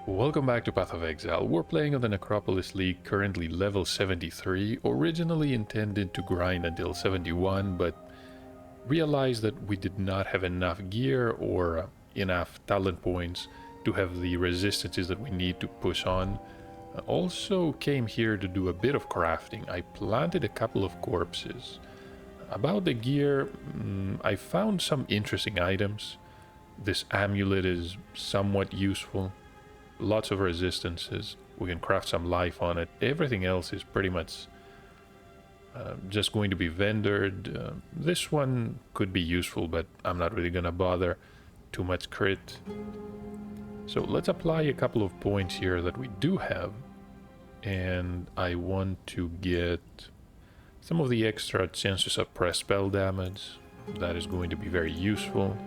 Welcome back to Path of Exile. We're playing on the Necropolis League, currently level 73, originally intended to grind until 71, but realized that we did not have enough gear or enough talent points to have the resistances that we need to push on. Also came here to do a bit of crafting. I planted a couple of corpses. About the gear, I found some interesting items. This amulet is somewhat useful. Lots of resistances. We can craft some life on it. Everything else is pretty much just going to be vendored. This one could be useful, but I'm not really gonna bother. Too much crit. So let's apply a couple of points here that we do have. And I want to get some of the extra chance to suppress spell damage. That is going to be very useful.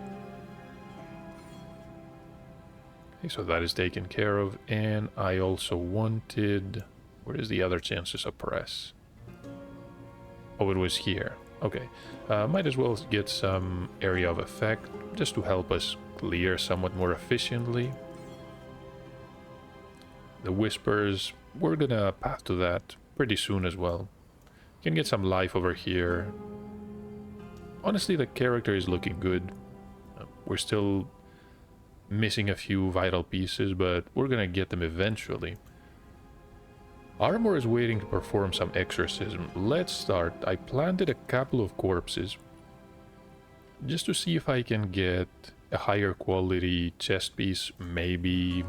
So that is taken care of, and I also wanted... Where is the other chance to suppress? Oh, it was here. Okay. Might as well get some area of effect, just to help us clear somewhat more efficiently. The Whispers, we're gonna path to that pretty soon as well. Can get some life over here. Honestly, the character is looking good. We're still missing a few vital pieces, but we're gonna get them eventually. Arimor is waiting to perform some exorcism. Let's start. I planted a couple of corpses just to see if I can get a higher quality chest piece. Maybe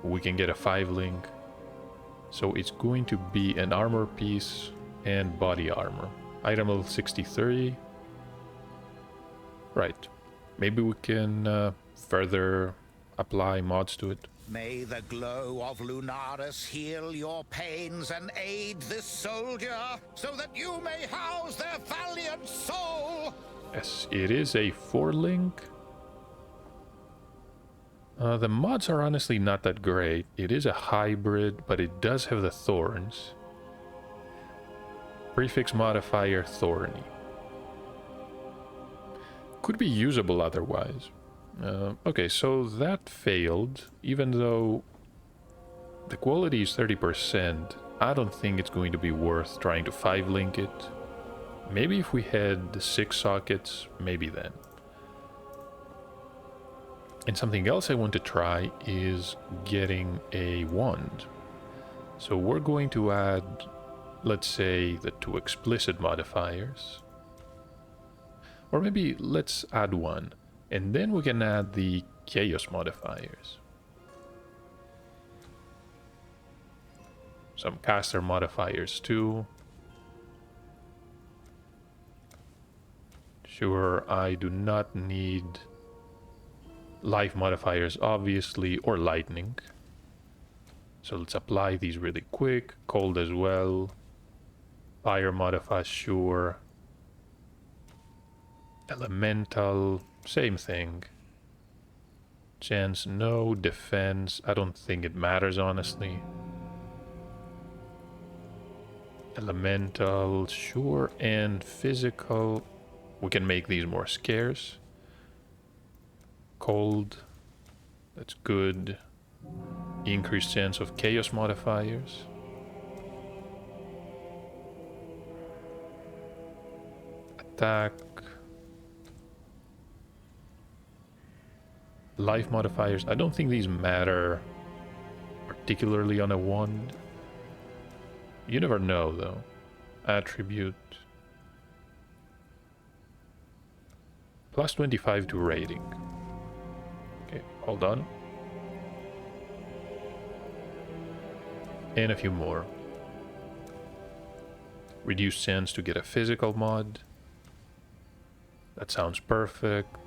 we can get a 5-link. So it's going to be an armor piece and body armor. Item level 63. Right. Maybe we can further apply mods to it. May the glow of Lunaris heal your pains and aid this soldier, so that you may house their valiant soul. Yes, it is a 4-link. The mods are honestly not that great. It is a hybrid, but it does have the thorns. Prefix modifier thorny. Could be usable otherwise. Okay, so that failed. Even though the quality is 30%, I don't think it's going to be worth trying to 5-link it. Maybe if we had 6 sockets, maybe then. And something else I want to try is getting a wand. So we're going to add, let's say, the 2 explicit modifiers. Or maybe let's add 1. And then we can add the chaos modifiers. Some caster modifiers too. Sure, I do not need life modifiers, obviously, or lightning. So let's apply these really quick. Cold as well. Fire modifier, sure. Elemental, same thing. Chance, no. Defense, I don't think it matters, honestly. Elemental, sure. And physical, we can make these more scarce. Cold, that's good. Increased chance of chaos modifiers. Attack. Life modifiers, I don't think these matter particularly on a wand. You never know though. Attribute. Plus 25 to rating. Okay, hold on. And a few more. Reduced chance to get a physical mod. That sounds perfect.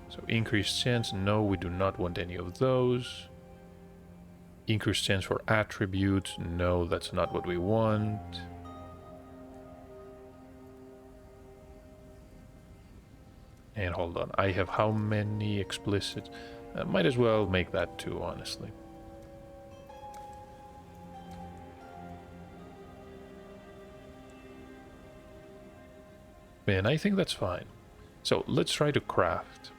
So increased chance, no, we do not want any of those. Increased chance for attributes, no, that's not what we want. And hold on, I have how many explicit? Might as well make that too, honestly. And I think that's fine. So let's try to craft.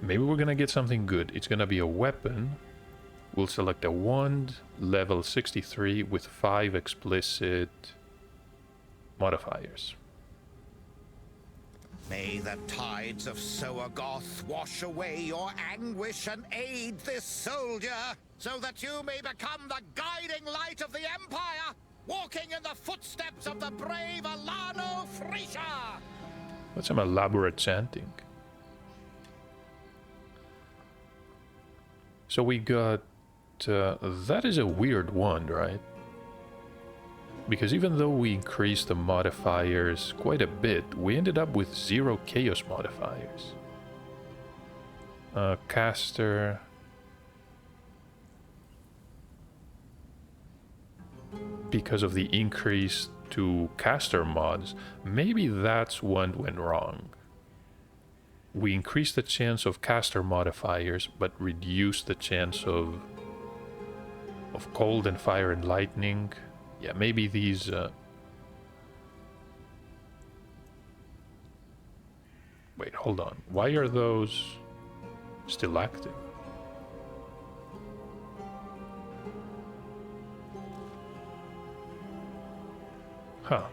Maybe we're gonna get something good. It's gonna be a weapon. We'll select a wand, level 63 with 5 explicit modifiers. May the tides of Soagoth wash away your anguish and aid this soldier, so that you may become the guiding light of the Empire, walking in the footsteps of the brave Alano Frisha! That's some elaborate chanting. So we got... that is a weird wand, right? Because even though we increased the modifiers quite a bit, we ended up with 0 chaos modifiers. Caster... Because of the increase to caster mods, maybe that's what went wrong. We increased the chance of caster modifiers, but reduced the chance of cold and fire and lightning. Yeah, maybe these... Wait, hold on. Why are those still active? Huh.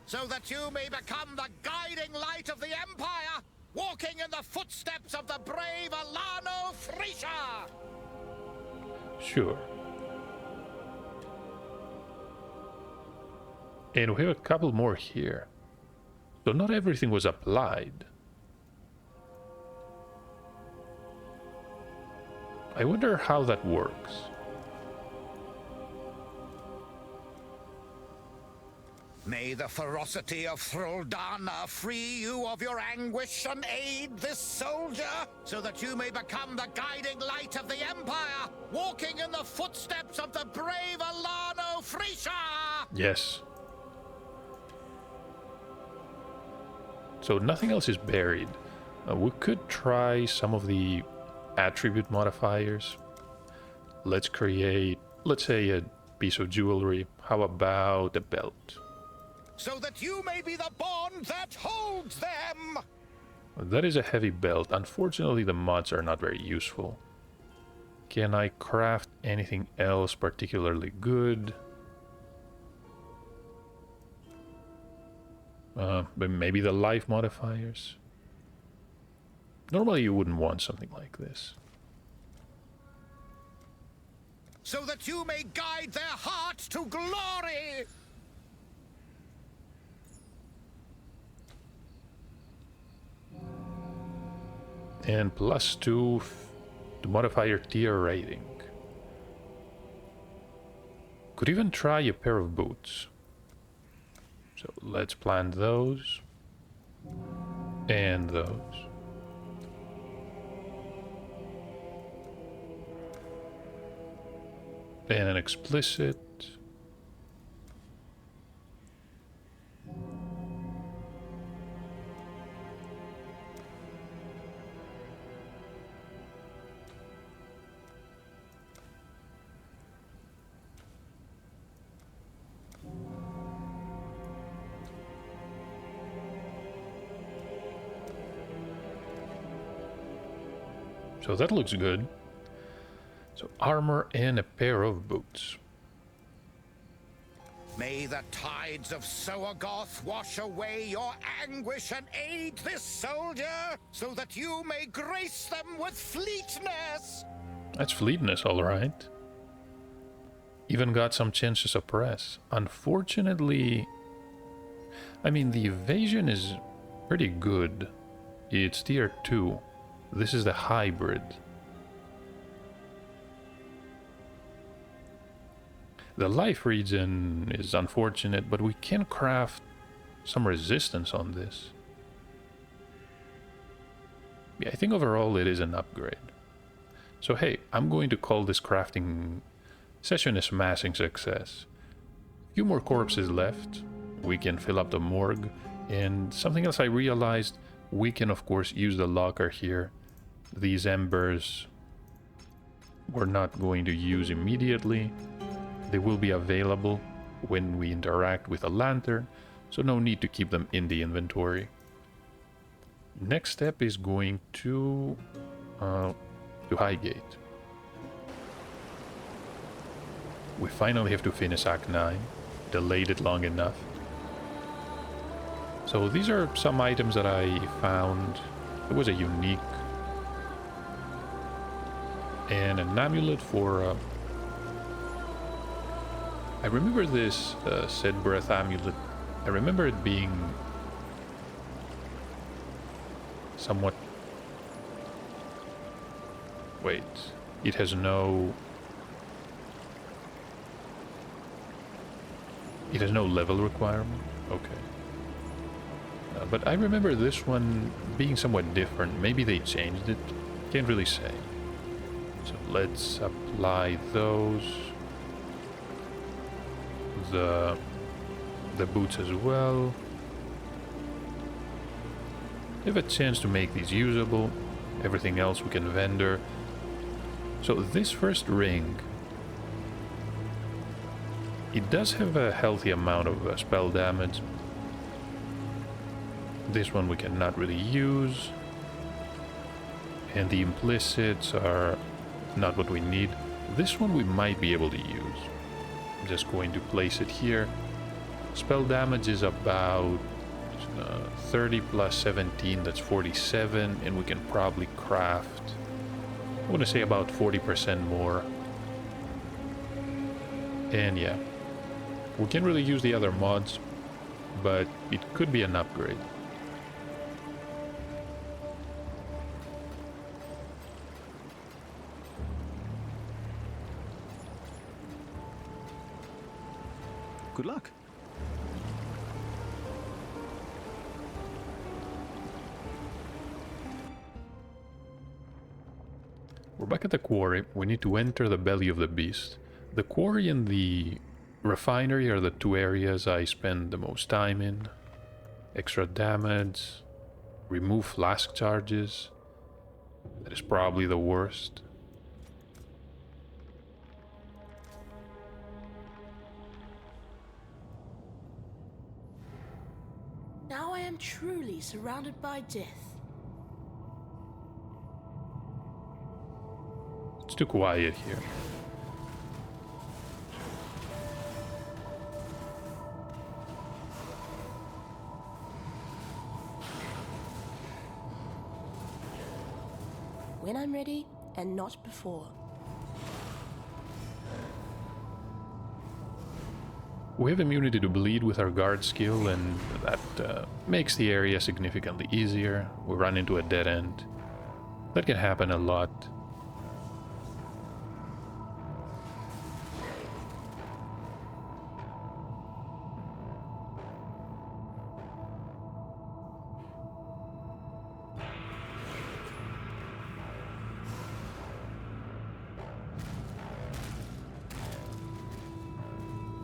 So that you may become the guiding light of the Empire, walking in the footsteps of the brave Alano Frisha! Sure. And we have a couple more here. So not everything was applied. I wonder how that works. May the ferocity of Thraldana free you of your anguish and aid this soldier, so that you may become the guiding light of the Empire, walking in the footsteps of the brave Alano Frisha! Yes. So nothing else is buried. We could try some of the attribute modifiers. Let's create, let's say, a piece of jewelry. How about a belt? So that you may be the bond that holds them! That is a heavy belt. Unfortunately, the mods are not very useful. Can I craft anything else particularly good? But maybe the life modifiers? Normally you wouldn't want something like this. So that you may guide their hearts to glory! And +2 to modifier tier rating. Could even try a pair of boots. So let's plant those. And those. And an explicit. So that looks good. So armor and a pair of boots. May the tides of Soagoth wash away your anguish and aid this soldier, so that you may grace them with fleetness! That's fleetness, alright. Even got some chance to suppress. Unfortunately... I mean, the evasion is pretty good. It's tier 2. This is the hybrid. The life regen is unfortunate, but we can craft some resistance on this. Yeah, I think overall it is an upgrade. So hey, I'm going to call this crafting session a smashing success. A few more corpses left. We can fill up the morgue. And something else I realized, we can of course use the locker here. These embers we're not going to use immediately. They will be available when we interact with a lantern, so no need to keep them in the inventory. Next step is going to Highgate. We finally have to finish Act 9. Delayed it long enough. So these are some items that I found. It was a unique. And an amulet for... I remember this Said Breath amulet. I remember it being somewhat... Wait, it has no... It has no level requirement? Okay. But I remember this one being somewhat different. Maybe they changed it. Can't really say. So let's apply those. The boots as well. We have a chance to make these usable. Everything else we can vendor. So this first ring, it does have a healthy amount of spell damage. This one we cannot really use. And the implicits are not what we need. This one we might be able to use. I'm just going to place it here. Spell damage is about 30 plus 17, that's 47, and we can probably craft, I want to say about 40% more. And yeah, we can't really use the other mods, but it could be an upgrade. Good luck. We're back at the quarry. We need to enter the belly of the beast. The quarry and the refinery are the two areas I spend the most time in. Extra damage, remove flask charges. That is probably the worst. Now I am truly surrounded by death. It's too quiet here. When I'm ready, and not before. We have immunity to bleed with our guard skill, and that makes the area significantly easier. We run into a dead end. That can happen a lot.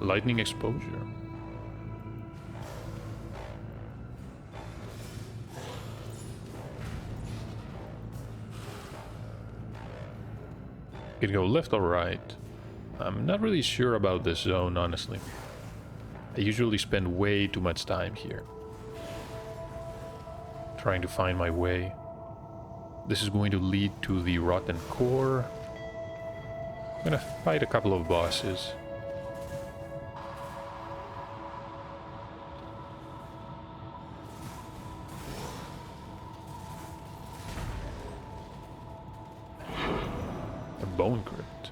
Lightning exposure. Can go left or right. I'm not really sure about this zone, honestly. I usually spend way too much time here, trying to find my way. This is going to lead to the Rotten Core. I'm gonna fight a couple of bosses. Bone Crypt.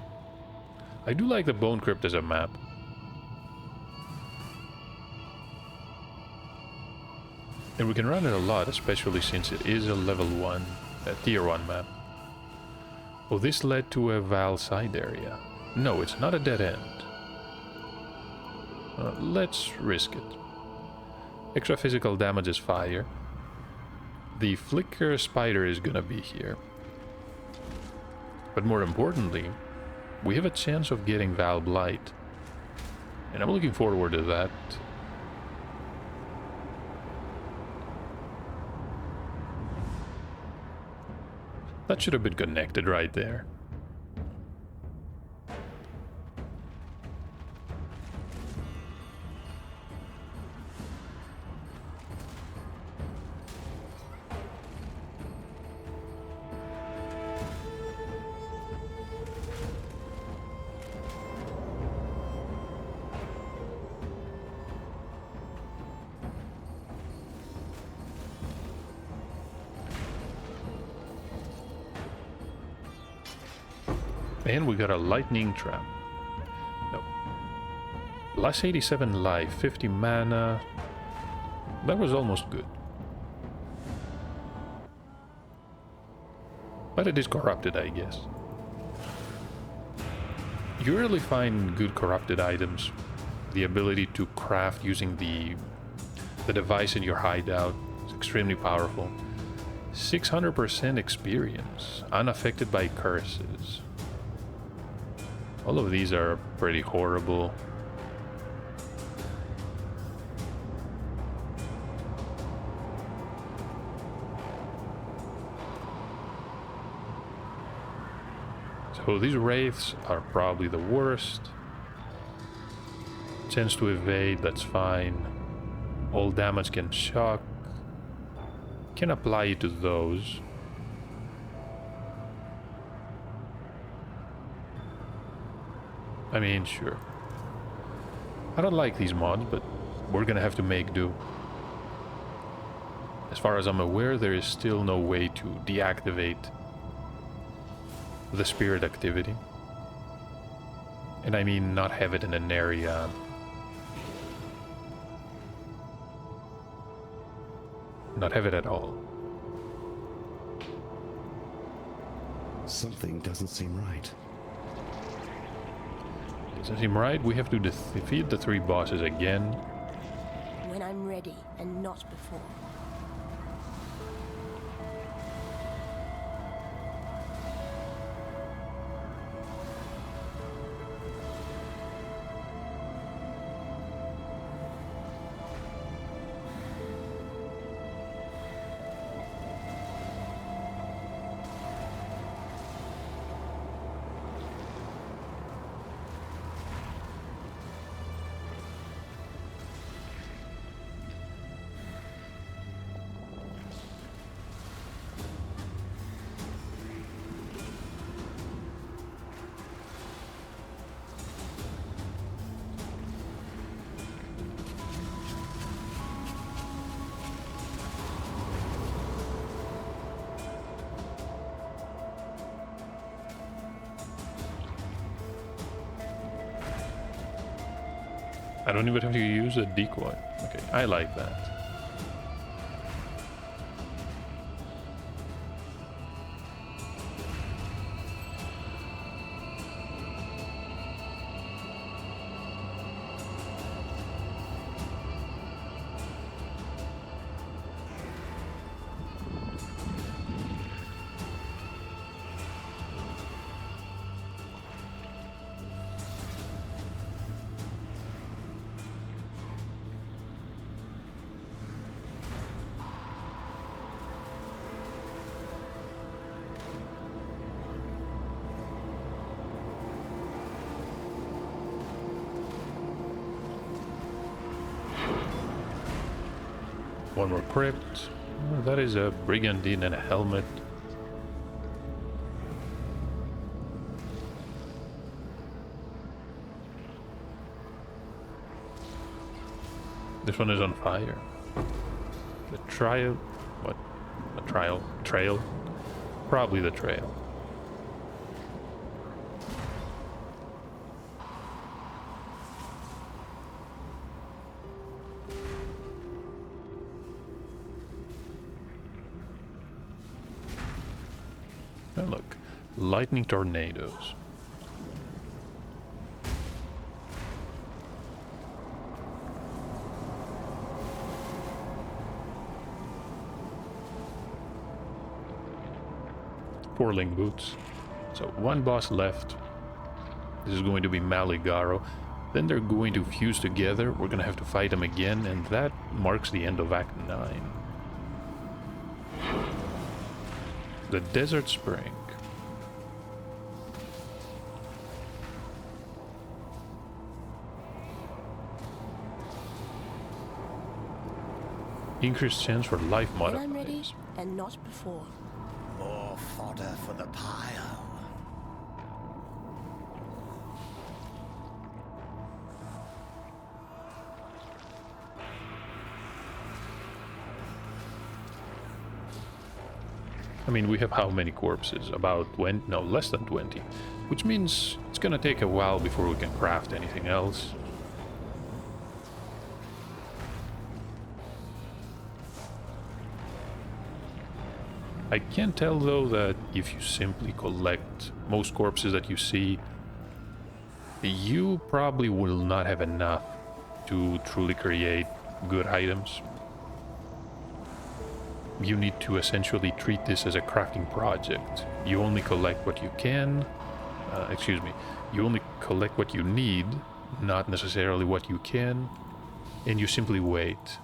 I do like the Bone Crypt as a map. And we can run it a lot, especially since it is a level 1, a tier 1 map. Oh, this led to a Val side area. No, it's not a dead end. Let's risk it. Extra physical damage is fire. The Flicker Spider is gonna be here. But more importantly, we have a chance of getting Val Blight. And I'm looking forward to that. That should have been connected right there. And we got a lightning trap. No. Plus 87 life, 50 mana. That was almost good. But it is corrupted, I guess. You rarely find good corrupted items. The ability to craft using the device in your hideout is extremely powerful. 600% experience, unaffected by curses. All of these are pretty horrible. So these wraiths are probably the worst. Chance to evade, that's fine. All damage can shock. Can apply it to those. I mean, sure. I don't like these mods, but we're gonna have to make do. As far as I'm aware, there is still no way to deactivate the spirit activity. And I mean not have it in an area. Not have it at all. Something doesn't seem right. Doesn't seem right. We have to defeat the 3 bosses again. When I'm ready, and not before. I don't even have to use a decoy. Okay, I like that. One more crypt. Oh, that is a brigandine and a helmet. This one is on fire. The trial... What? A trial? Trail? Probably the trail. And look, lightning tornadoes. Forling boots. So one boss left. This is going to be Maligaro. Then they're going to fuse together. We're going to have to fight them again, and that marks the end of Act 9. The Desert Spring. Increased chance for life When I'm ready, modifiers. and not before. More fodder for the pile. I mean, we have how many corpses? About 20? No, less than 20. which means it's gonna take a while before we can craft anything else. I can tell though that if you simply collect most corpses that you see, you probably will not have enough to truly create good items. You need to essentially treat this as a crafting project. You only collect what you can, you only collect what you need, not necessarily what you can, and you simply wait.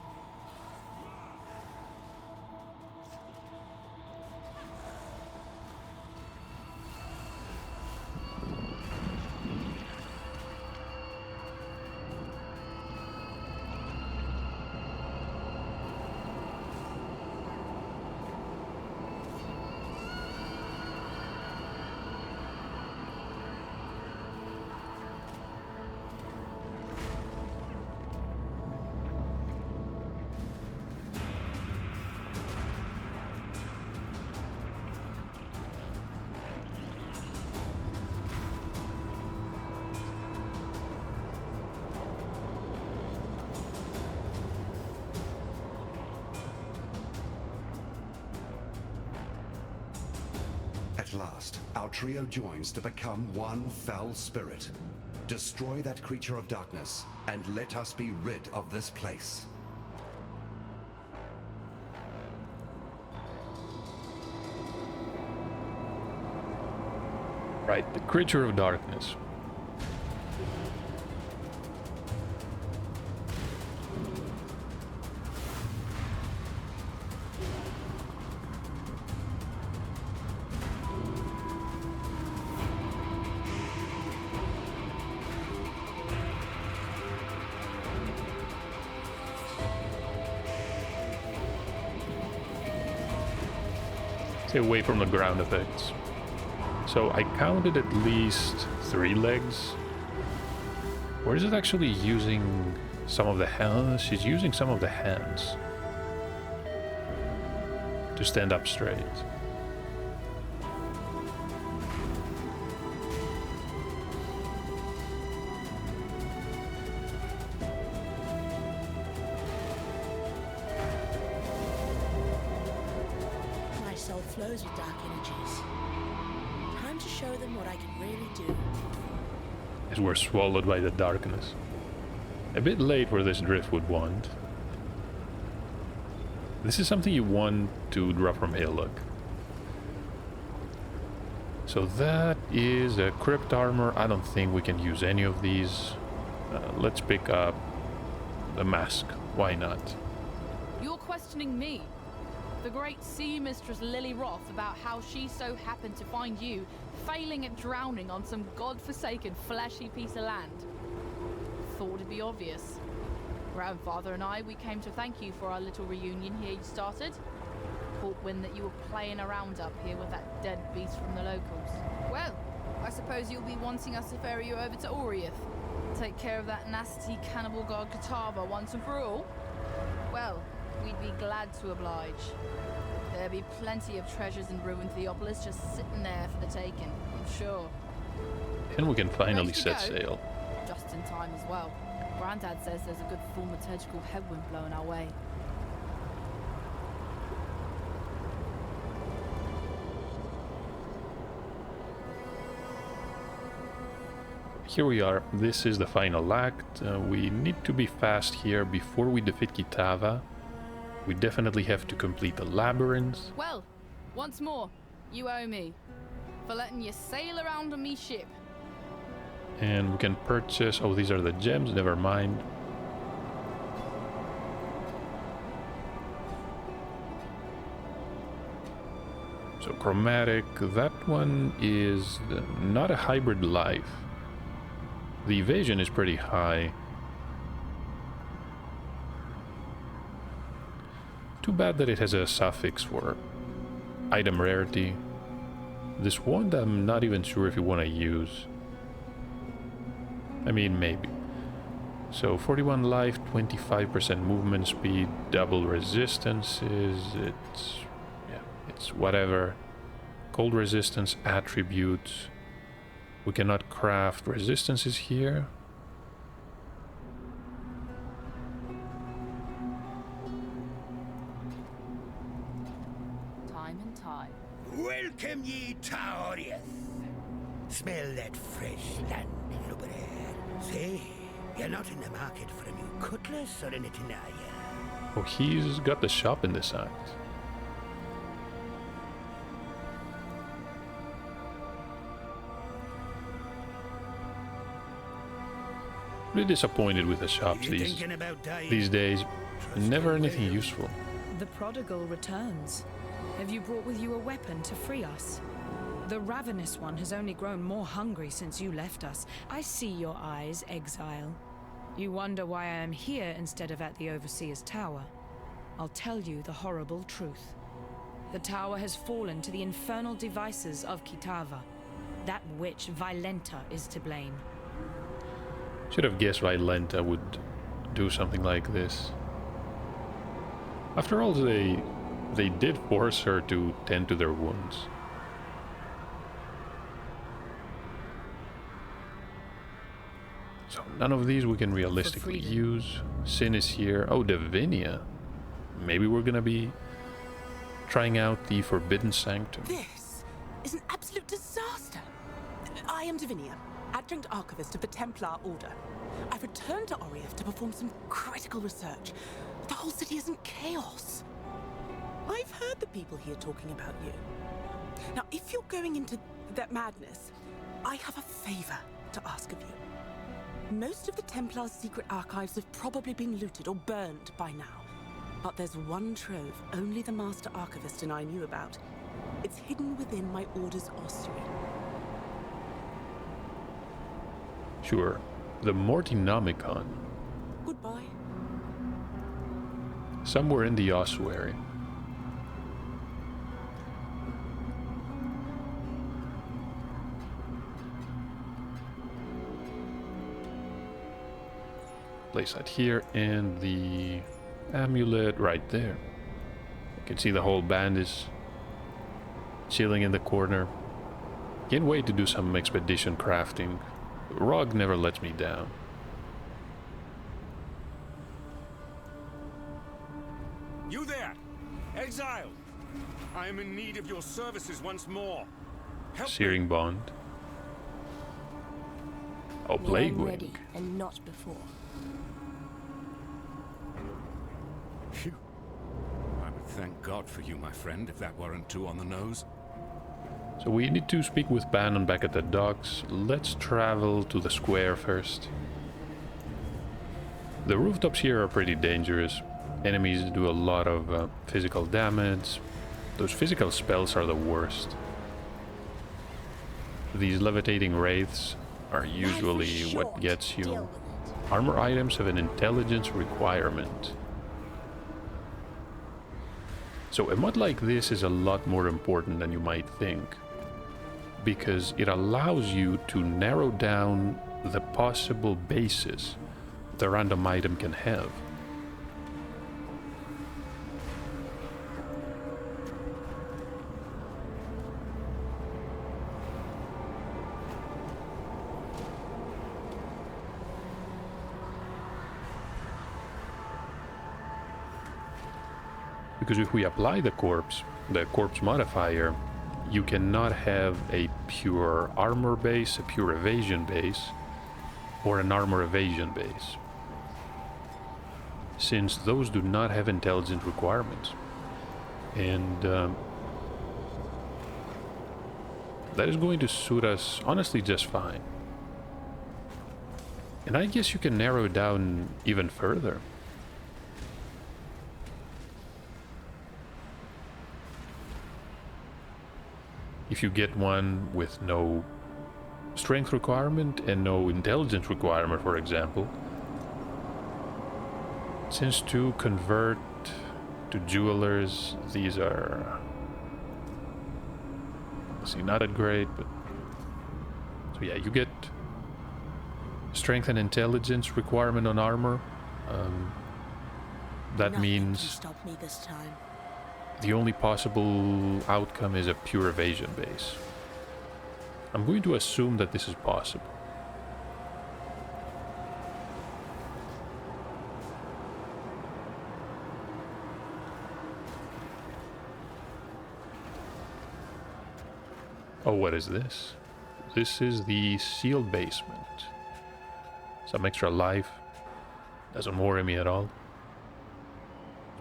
At last, our trio joins to become one foul spirit. Destroy that creature of darkness, and let us be rid of this place. Right, the creature of darkness. Stay away from the ground effects. So I counted at least 3 legs. Or is it actually using some of the hands? She's using some of the hands to stand up straight. My soul flows with dark energies. Time to show them what I can really do. As we're swallowed by the darkness. A bit late for this driftwood wand. This is something you want to drop from Hillock. So that is a crypt armor. I don't think we can use any of these. Let's pick up the mask. Why not? You're questioning me, the great sea mistress Lily Roth, about how she so happened to find you failing at drowning on some god-forsaken fleshy piece of land. Thought it'd be obvious. Grandfather and I, we came to thank you for our little reunion here you started. Caught wind that you were playing around up here with that dead beast from the locals. Well, I suppose you'll be wanting us to ferry you over to Oriath. Take care of that nasty cannibal god Katava once and for all. Well, we'd be glad to oblige. There'll be plenty of treasures in ruined Theopolis just sitting there for the taking, I'm sure. And we can finally Ready to set go? sail. Just in time as well. Grandad says there's a good thaumaturgical headwind blowing our way. Here we are. This is the final act. We need to be fast here before we defeat Kitava. We definitely have to complete the labyrinth. Well, once more, you owe me. For letting you sail around on me ship. And we can purchase... Oh, these are the gems. Never mind. So chromatic. That one is not a hybrid life. The evasion is pretty high. Too bad that it has a suffix for item rarity. This wand I'm not even sure if you want to use. I mean, maybe. So 41 life, 25% movement speed, double resistances, it's whatever. Cold resistance attributes. We cannot craft resistances here. Time and tide. Welcome ye to Oriath. Smell that fresh land over there. Say, you're not in the market for a new cutlass or anything, are you? Oh, he's got the shop in this act. Really disappointed with the shops You thinking about dying? these days. Never anything useful. The prodigal returns. Have you brought with you a weapon to free us? The ravenous one has only grown more hungry since you left us. I see your eyes, Exile. You wonder why I am here instead of at the Overseer's Tower. I'll tell you the horrible truth. The tower has fallen to the infernal devices of Kitava. That witch, Violenta, is to blame. Should have guessed Violenta would do something like this. After all, they did force her to tend to their wounds. So none of these we can realistically use. Sin is here. Oh, Divinia. Maybe we're gonna be trying out the Forbidden Sanctum. This is an absolute disaster. I am Divinia, Adjunct Archivist of the Templar Order. I've returned to Oriath to perform some critical research. The whole city is in chaos. I've heard the people here talking about you. Now, if you're going into that madness, I have a favor to ask of you. Most of the Templar's secret archives have probably been looted or burned by now. But there's one trove only the Master Archivist and I knew about. It's hidden within my Order's ossuary. Sure. The Mortinomicon. Goodbye. Somewhere in the ossuary. Place that here, and the amulet right there. You can see the whole band is chilling in the corner. Can't wait to do some expedition crafting. Rog never lets me down. You there! Exile! I am in need of your services once more. Help me. Searing Bond. Oh, Plague I'm Wing. ready, and not before. Phew. I would thank God for you, my friend, if that weren't too on the nose. So we need to speak with Bannon back at the docks. Let's travel to the square first. The rooftops here are pretty dangerous. Enemies do a lot of physical damage. Those physical spells are the worst. These levitating wraiths are usually what gets you. Armor items have an intelligence requirement. So a mod like this is a lot more important than you might think, because it allows you to narrow down the possible bases the random item can have. Because if we apply the corpse modifier, you cannot have a pure armor base, a pure evasion base, or an armor evasion base, since those do not have intelligence requirements. And that is going to suit us, honestly, just fine. And I guess you can narrow it down even further. If you get one with no strength requirement and no intelligence requirement, for example, since to convert to jewelers, these are, see, not that great, but so yeah, you get strength and intelligence requirement on armor. That Nothing means can stop me this time. the only possible outcome is a pure evasion base. I'm going to assume that this is possible. Oh, what is this? This is the sealed basement. Some extra life. Doesn't worry me at all.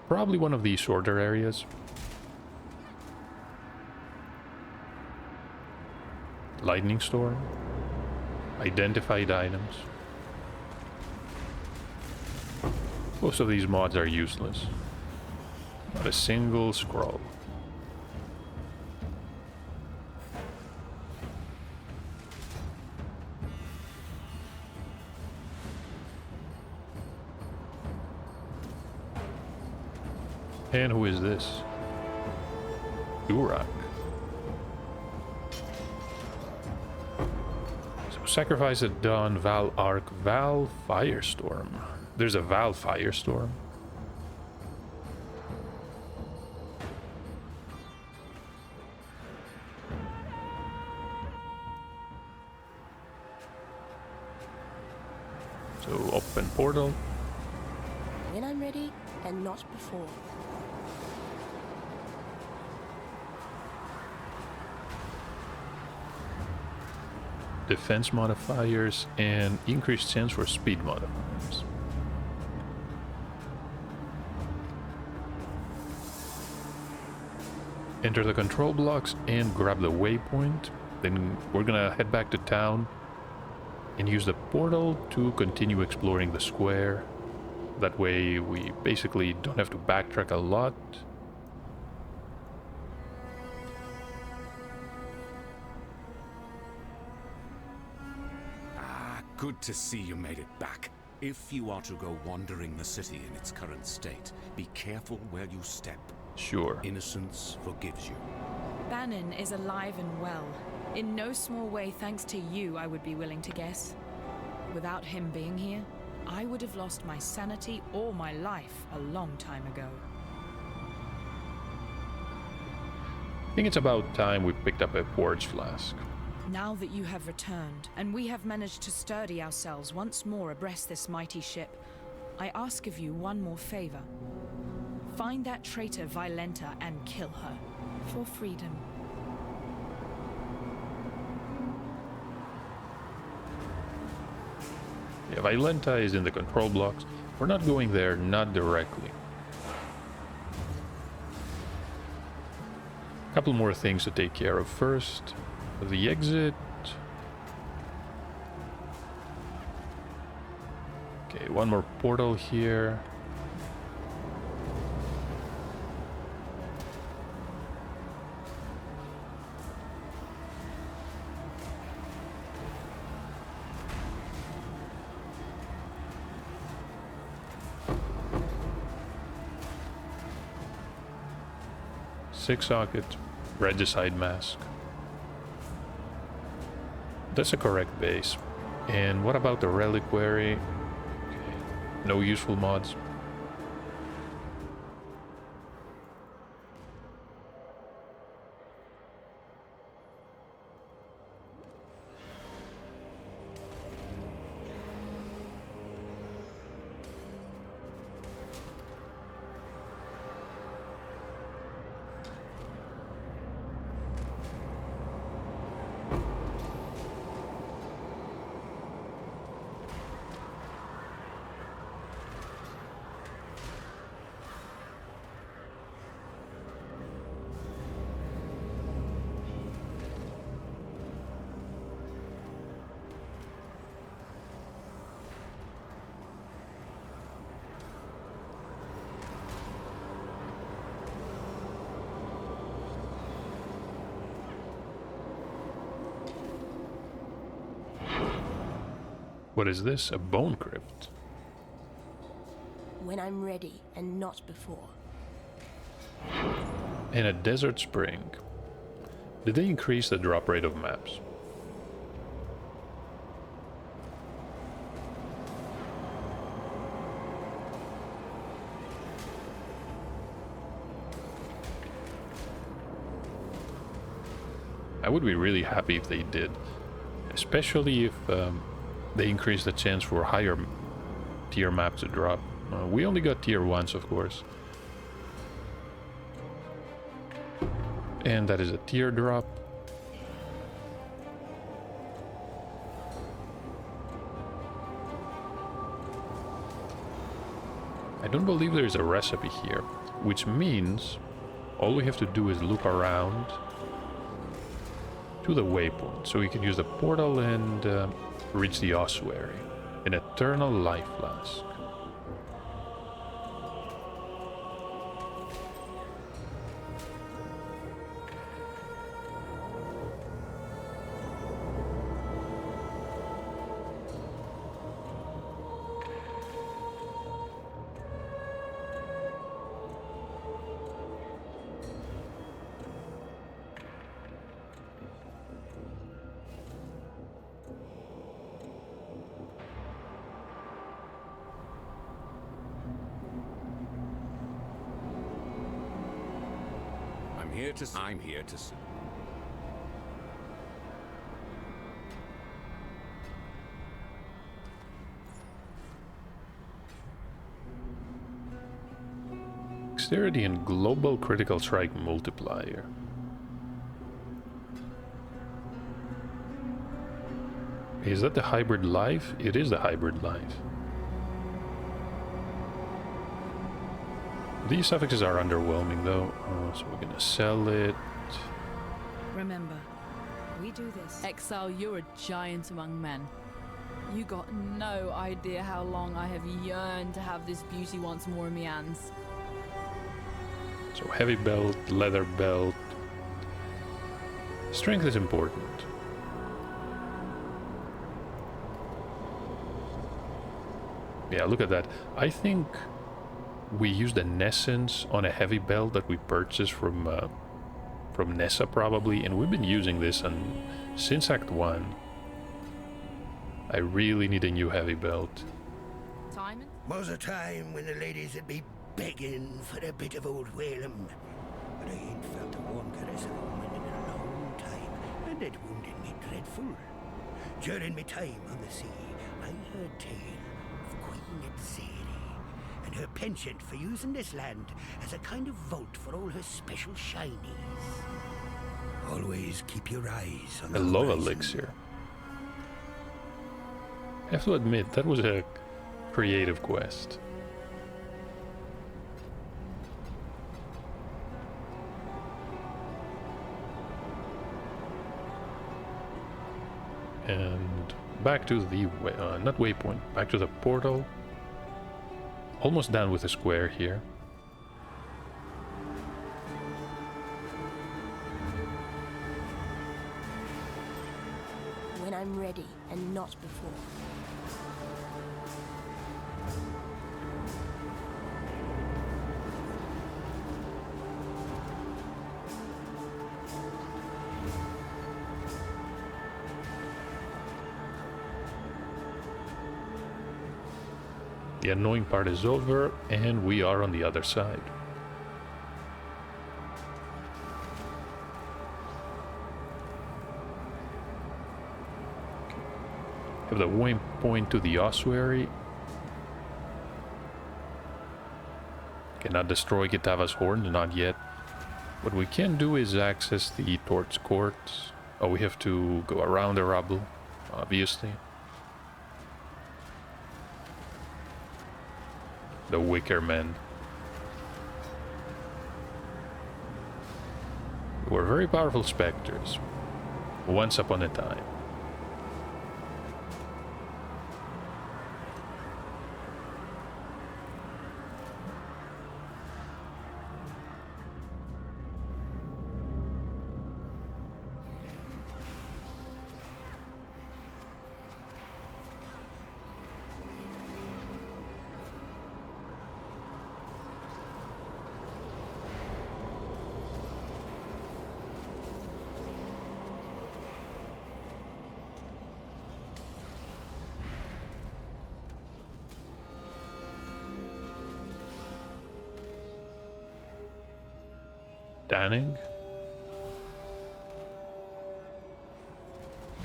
Probably one of the shorter areas. Lightning storm. Identified items. Most of these mods are useless. Not a single scroll. And who is this? Durak. So sacrifice at dawn, Val Arc, Val Firestorm. There's a Val Firestorm. So open portal. When I'm ready, and not before. Defense modifiers and increased chance for speed modifiers. Enter the control blocks and grab the waypoint. Then we're gonna head back to town and use the portal to continue exploring the square. That way we basically don't have to backtrack a lot. Good to see you made it back. If you are to go wandering the city in its current state, be careful where you step. Sure. Innocence forgives you. Bannon is alive and well. In no small way thanks to you, I would be willing to guess. Without him being here, I would have lost my sanity or my life a long time ago. I think it's about time we picked up a forge flask. Now that you have returned, and we have managed to sturdy ourselves once more abreast this mighty ship, I ask of you one more favor. Find that traitor Violenta and kill her. For freedom. Yeah, Violenta is in the control blocks. We're not going there, not directly. A couple more things to take care of first. The exit. Okay, one more portal here. Six socket, regicide mask. That's a correct base. And what about the reliquary? Okay. No useful mods. What is this? A bone crypt. When I'm ready, and not before. And a desert spring. Did they increase the drop rate of maps? I would be really happy if they did. Especially if they increase the chance for higher tier maps to drop. We only got tier 1s, of course. And that is a tier drop. I don't believe there is a recipe here, which means all we have to do is loop around to the waypoint, so we can use the portal and reach the ossuary, an eternal life flask. I'm here to see. Dexterity and global critical strike multiplier. Is that the hybrid life? It is the hybrid life. These suffixes are underwhelming though, so we're gonna sell it. Remember, we do this. Exile, you're a giant among men. You got no idea how long I have yearned to have this beauty once more in my hands. So heavy belt, leather belt. Strength is important. Yeah, look at that. I think we used an essence on a heavy belt that we purchased from Nessa probably, and we've been using this since Act 1. I really need a new heavy belt. Timon? Was a time when the ladies would be begging for a bit of old Whalem, but I ain't felt a warm caress of a woman in a long time, and it wounded me dreadful. During me time on the sea, I heard tale of Queen Exile and her penchant for using this land as a kind of vault for all her special shinies. Always keep your eyes on the I love horizon. Elixir. I have to admit, that was a creative quest. And back to the, not waypoint, back to the portal. Almost done with the square here. When I'm ready, and not before. The annoying part is over, and we are on the other side. Have the waypoint to the ossuary. Cannot destroy Kitava's horn, not yet. What we can do is access the Torch Court. Oh, we have to go around the rubble, obviously. The Wicker Men. Were very powerful specters, once upon a time. Danning?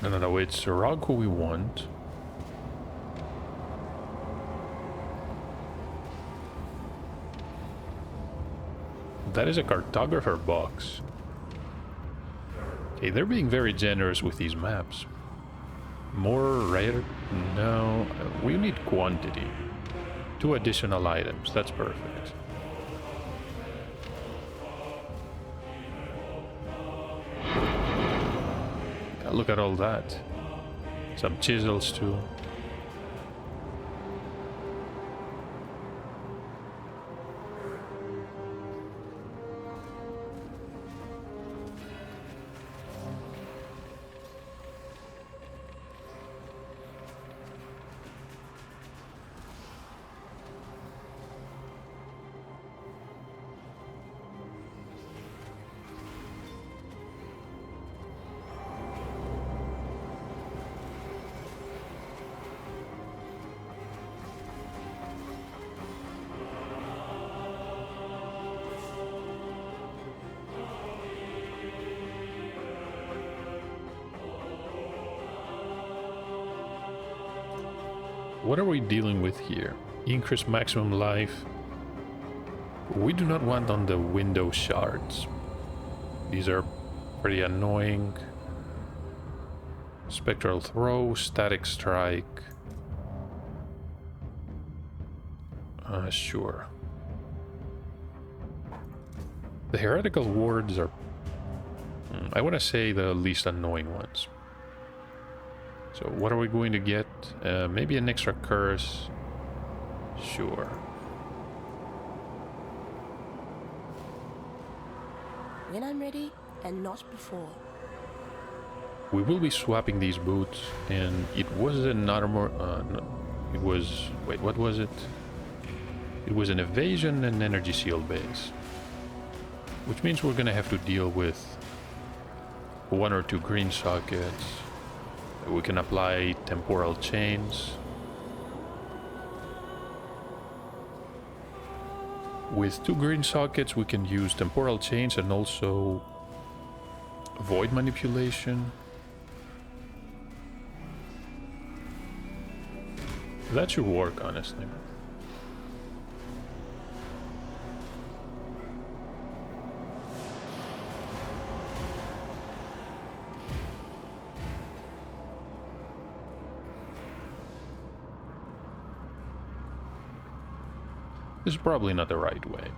No, it's Rog who we want. That is a cartographer box. Okay, they're being very generous with these maps. More rare? No, we need quantity. 2 additional items, that's perfect. Look at all that. Some chisels too. What are we dealing with here? Increase maximum life. We do not want on the window shards. These are pretty annoying. Spectral throw, static strike. Sure. The heretical wards are, I want to say, the least annoying ones. So what are we going to get? Maybe an extra curse. Sure. When I'm ready, and not before. We will be swapping these boots, and it was an armor. No, it was. Wait, what was it? It was an evasion and energy seal base, which means we're gonna have to deal with 1 or 2 green sockets. We can apply temporal chains. With 2 green sockets, we can use temporal chains and also void manipulation. That should work, honestly. This is probably not the right way.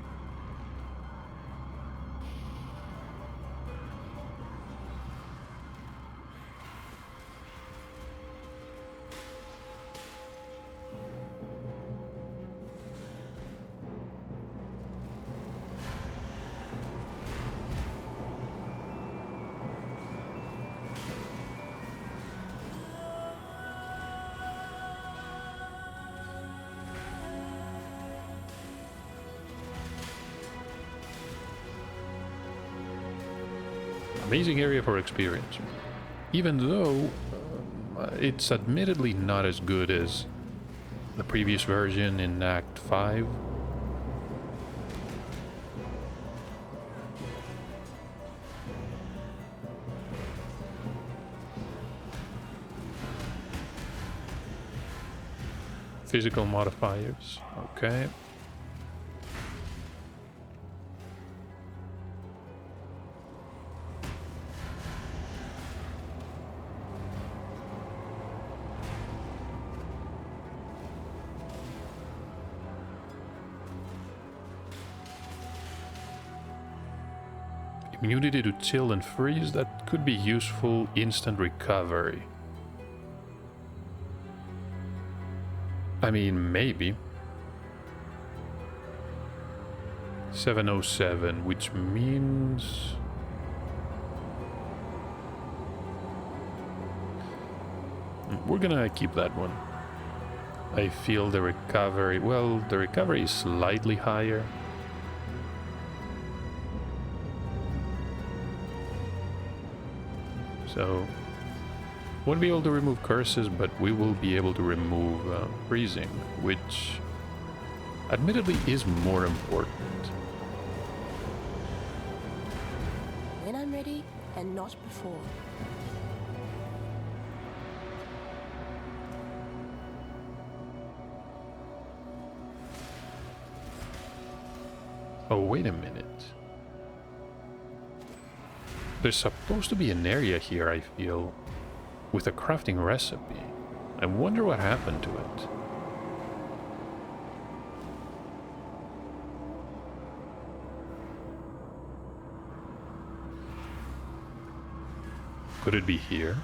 Amazing area for experience, even though it's admittedly not as good as the previous version in Act 5. Physical modifiers, okay. Immunity to chill and freeze, that could be useful. Instant recovery. I mean, maybe. 707, which means... we're gonna keep that one. I feel the recovery... well, the recovery is slightly higher. So, won't be able to remove curses, but we will be able to remove freezing, which admittedly is more important. When I'm ready, and not before. Oh, wait a minute. There's supposed to be an area here, I feel, with a crafting recipe. I wonder what happened to it. Could it be here?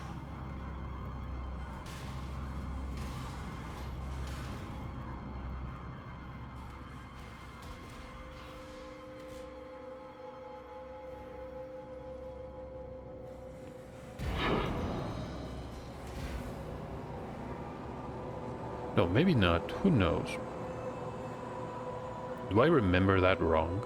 No, maybe not. Who knows? Do I remember that wrong?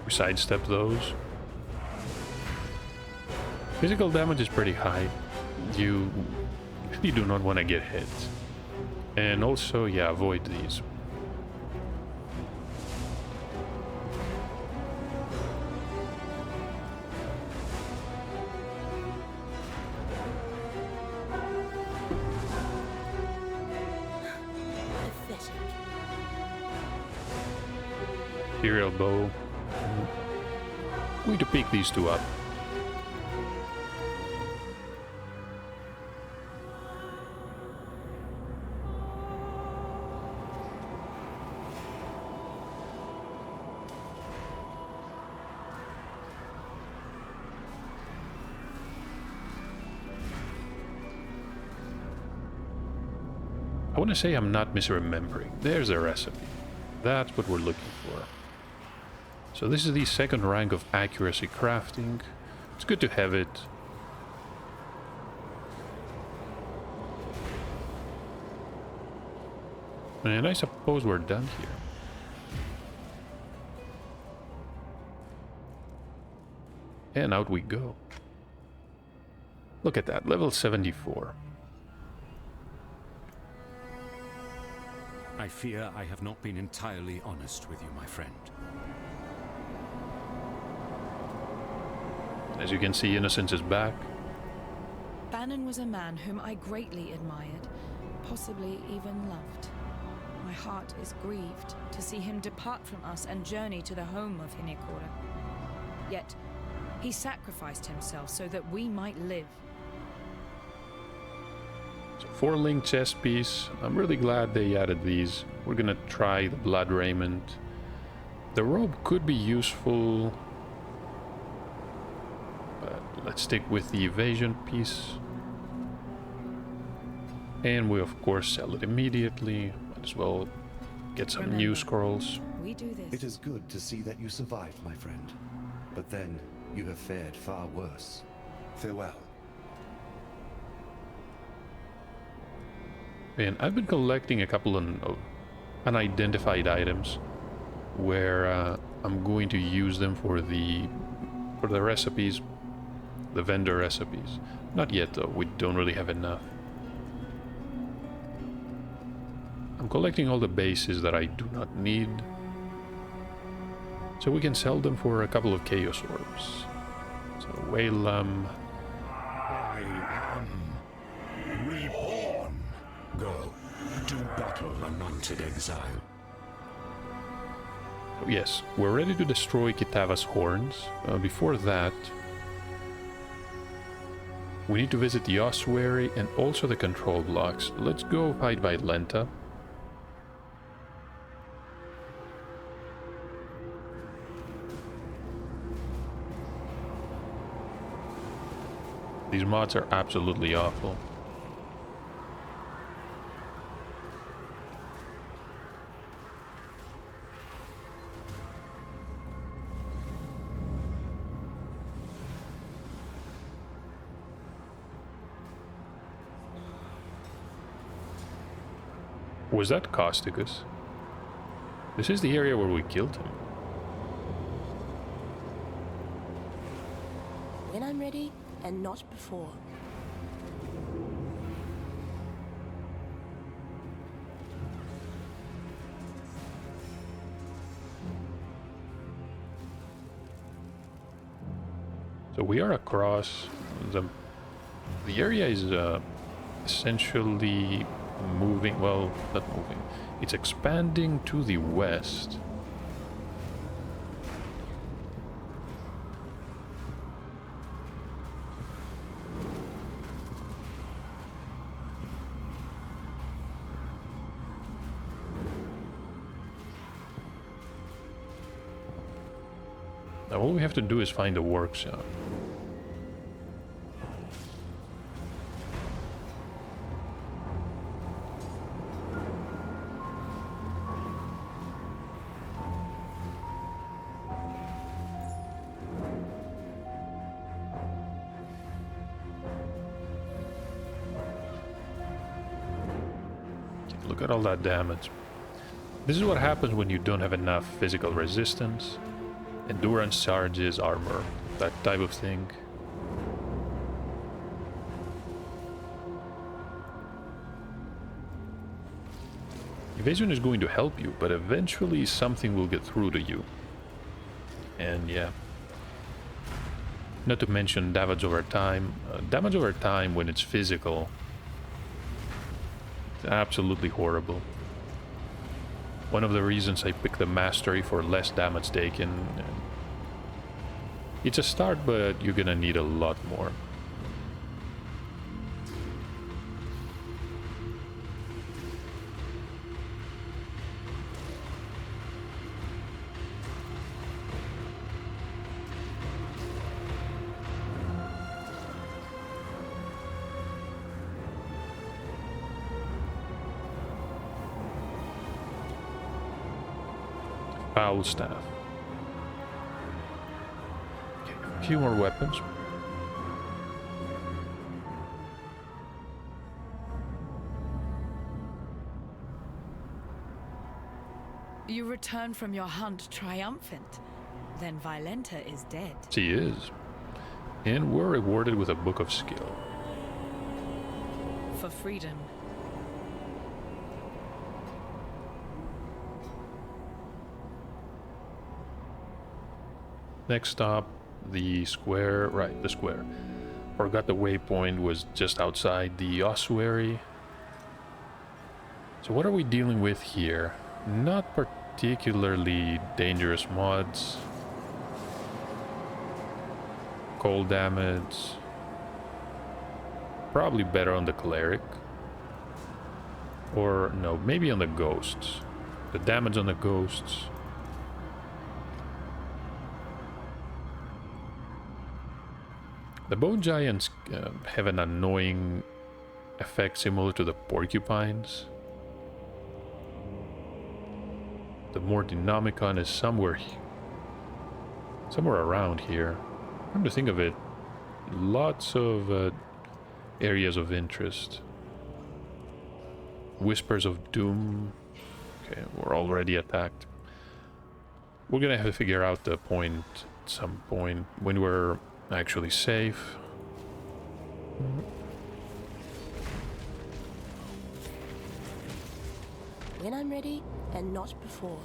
We sidestep those. Physical damage is pretty high. You really do not want to get hit. And also, yeah, avoid these. Pathetic. Imperial bow. We need to pick these two up. I want to say I'm not misremembering. There's a recipe. That's what we're looking for. So this is the second rank of accuracy crafting. It's good to have it. And I suppose we're done here. And out we go. Look at that, level 74. I fear I have not been entirely honest with you, my friend. As you can see, Innocence is back. Bannon was a man whom I greatly admired, possibly even loved. My heart is grieved to see him depart from us and journey to the home of Hinekora. Yet, he sacrificed himself so that we might live. So 4-link chest piece. I'm really glad they added these. We're gonna try the blood raiment. The robe could be useful, but let's stick with the evasion piece. And we of course sell it immediately. Might as well get some new scrolls. We do this. It is good to see that you survived, my friend. But then, you have fared far worse. Farewell. And I've been collecting a couple of unidentified items where I'm going to use them for the recipes, the vendor recipes. Not yet though, we don't really have enough. I'm collecting all the bases that I do not need, so we can sell them for a couple of Chaos Orbs. So Whalum. I am reborn. Go, do battle, anointed exile. Oh, yes, we're ready to destroy Kitava's horns. Before that, we need to visit the ossuary and also the control blocks. Let's go fight by Lenta. These mods are absolutely awful. Was that Causticus? This is the area where we killed him. When I'm ready, and not before. So we are across the area is essentially moving, well, not moving. It's expanding to the west. Now all we have to do is find the workshop. Look at all that damage. This is what happens when you don't have enough physical resistance. Endurance charges armor, that type of thing. Evasion is going to help you, but eventually something will get through to you. And yeah. Not to mention damage over time. Damage over time when it's physical. It's absolutely horrible. One of the reasons I picked the mastery for less damage taken. It's a start, but you're gonna need a lot more. Foul staff. Okay, a few more weapons. You return from your hunt triumphant. Then Violenta is dead. She is. And we're rewarded with a book of skill. For freedom. Next stop, the square. Right, the square. Forgot the waypoint was just outside the ossuary. So what are we dealing with here? Not particularly dangerous mods. Cold damage. Probably better on the cleric. Or no, maybe on the ghosts. The damage on the ghosts. The bone giants have an annoying effect similar to the porcupines. The Mortinomicon is somewhere around here. Come to think of it, lots of areas of interest. Whispers of Doom. Okay, we're already attacked. We're gonna have to figure out the point at some point when we're actually safe. When I'm ready, and not before.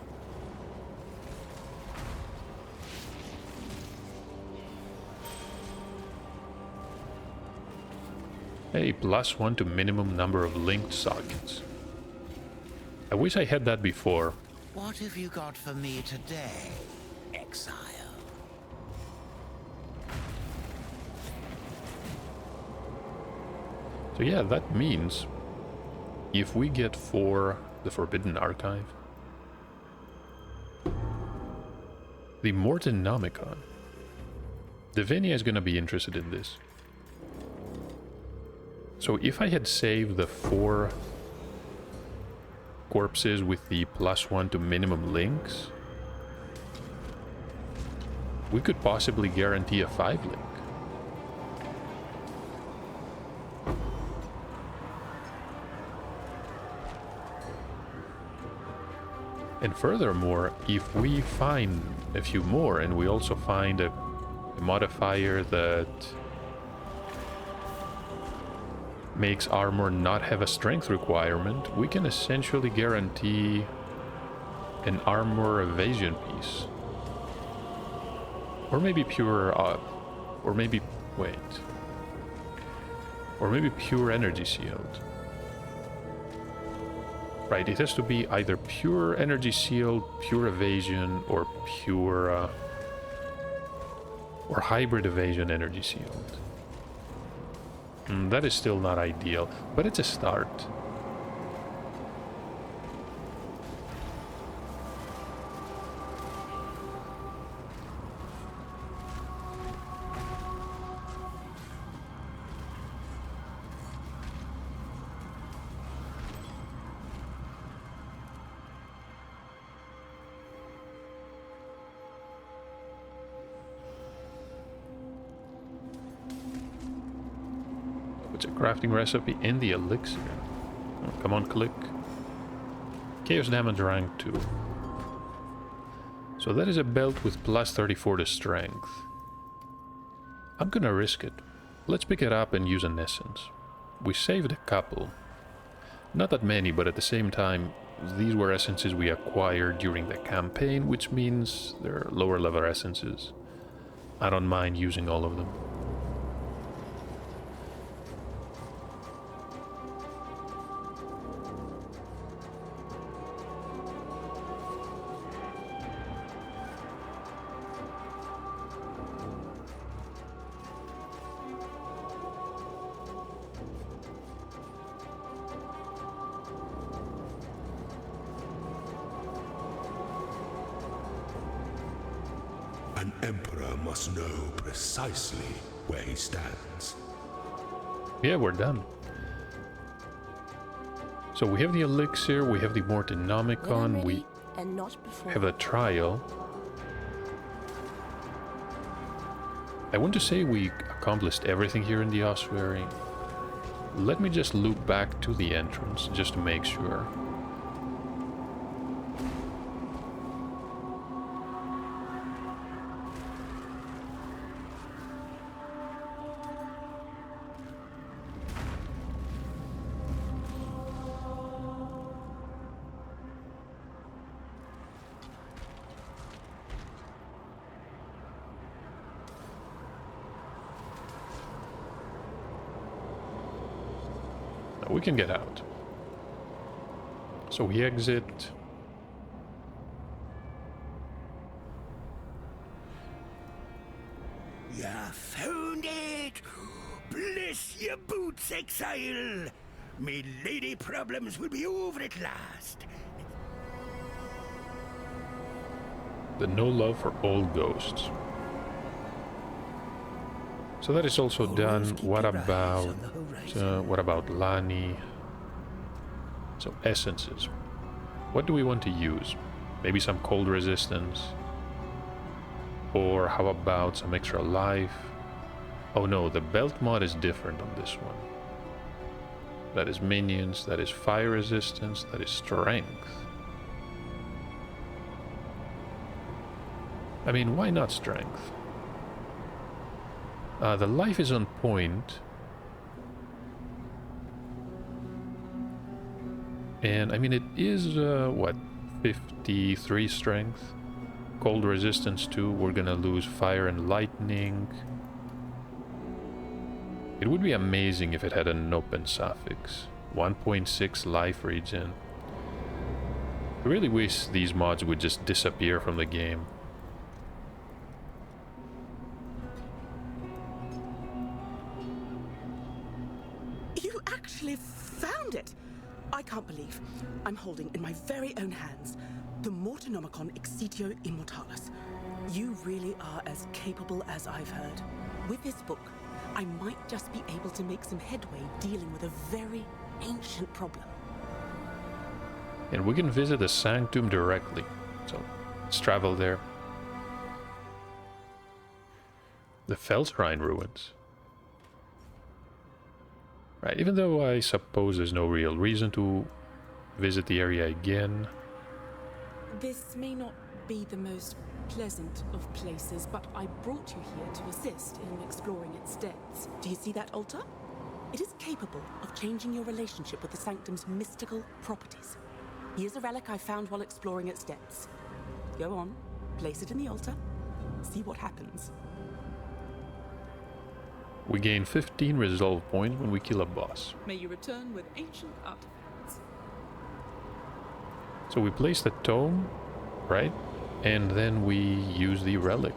Hey, +1 to minimum number of linked sockets. I wish I had that before. What have you got for me today, Exile? So yeah, that means if we get for the Forbidden Archive, the Mortinomicon, Divinia is gonna be interested in this. So if I had saved the 4 corpses with the +1 to minimum links, we could possibly guarantee a 5 link. And furthermore, if we find a few more and we also find a a modifier that makes armor not have a strength requirement, we can essentially guarantee an armor evasion piece. Or maybe pure, or maybe, wait. Or maybe pure energy sealed. Right, it has to be either pure energy sealed, pure evasion, or pure, or hybrid evasion energy sealed. That is still not ideal, but it's a start. It's a crafting recipe in the elixir. Oh, come on, click. Chaos damage rank 2. So that is a belt with plus 34 to strength. I'm gonna risk it. Let's pick it up and use an essence. We saved a couple. Not that many, but at the same time, these were essences we acquired during the campaign, which means they're lower level essences. I don't mind using all of them. An emperor must know precisely where he stands. Yeah, we're done. So we have the elixir, we have the Mortonomicon, we and not before. have the trial. I want to say we accomplished everything here in the ossuary. Let me just loop back to the entrance, just to make sure. We can get out. So we exit. You found it! Bless your boots, Exile! Me lady problems will be over at last. The no love for old ghosts. So that is also done. What about Lani? So essences. What do we want to use? Maybe some cold resistance? Or how about some extra life? Oh no, the belt mod is different on this one. That is minions, that is fire resistance, that is strength. I mean, why not strength? The life is on point. And I mean, it is, what, 53 strength? Cold resistance too. We're gonna lose fire and lightning. It would be amazing if it had an open suffix. 1.6 life regen. I really wish these mods would just disappear from the game. Found it! I can't believe I'm holding in my very own hands the Mortonomicon Exitio Immortalis. You really are as capable as I've heard. With this book, I might just be able to make some headway dealing with a very ancient problem. And we can visit the Sanctum directly. So let's travel there. The Felshrine ruins. Right, even though I suppose there's no real reason to visit the area again. This may not be the most pleasant of places, but I brought you here to assist in exploring its depths. Do you see that altar? It is capable of changing your relationship with the Sanctum's mystical properties. Here's a relic I found while exploring its depths. Go on, place it in the altar, see what happens. We gain 15 resolve points when we kill a boss. May you return with ancient artifacts. So we place the tome, right? And then we use the relic.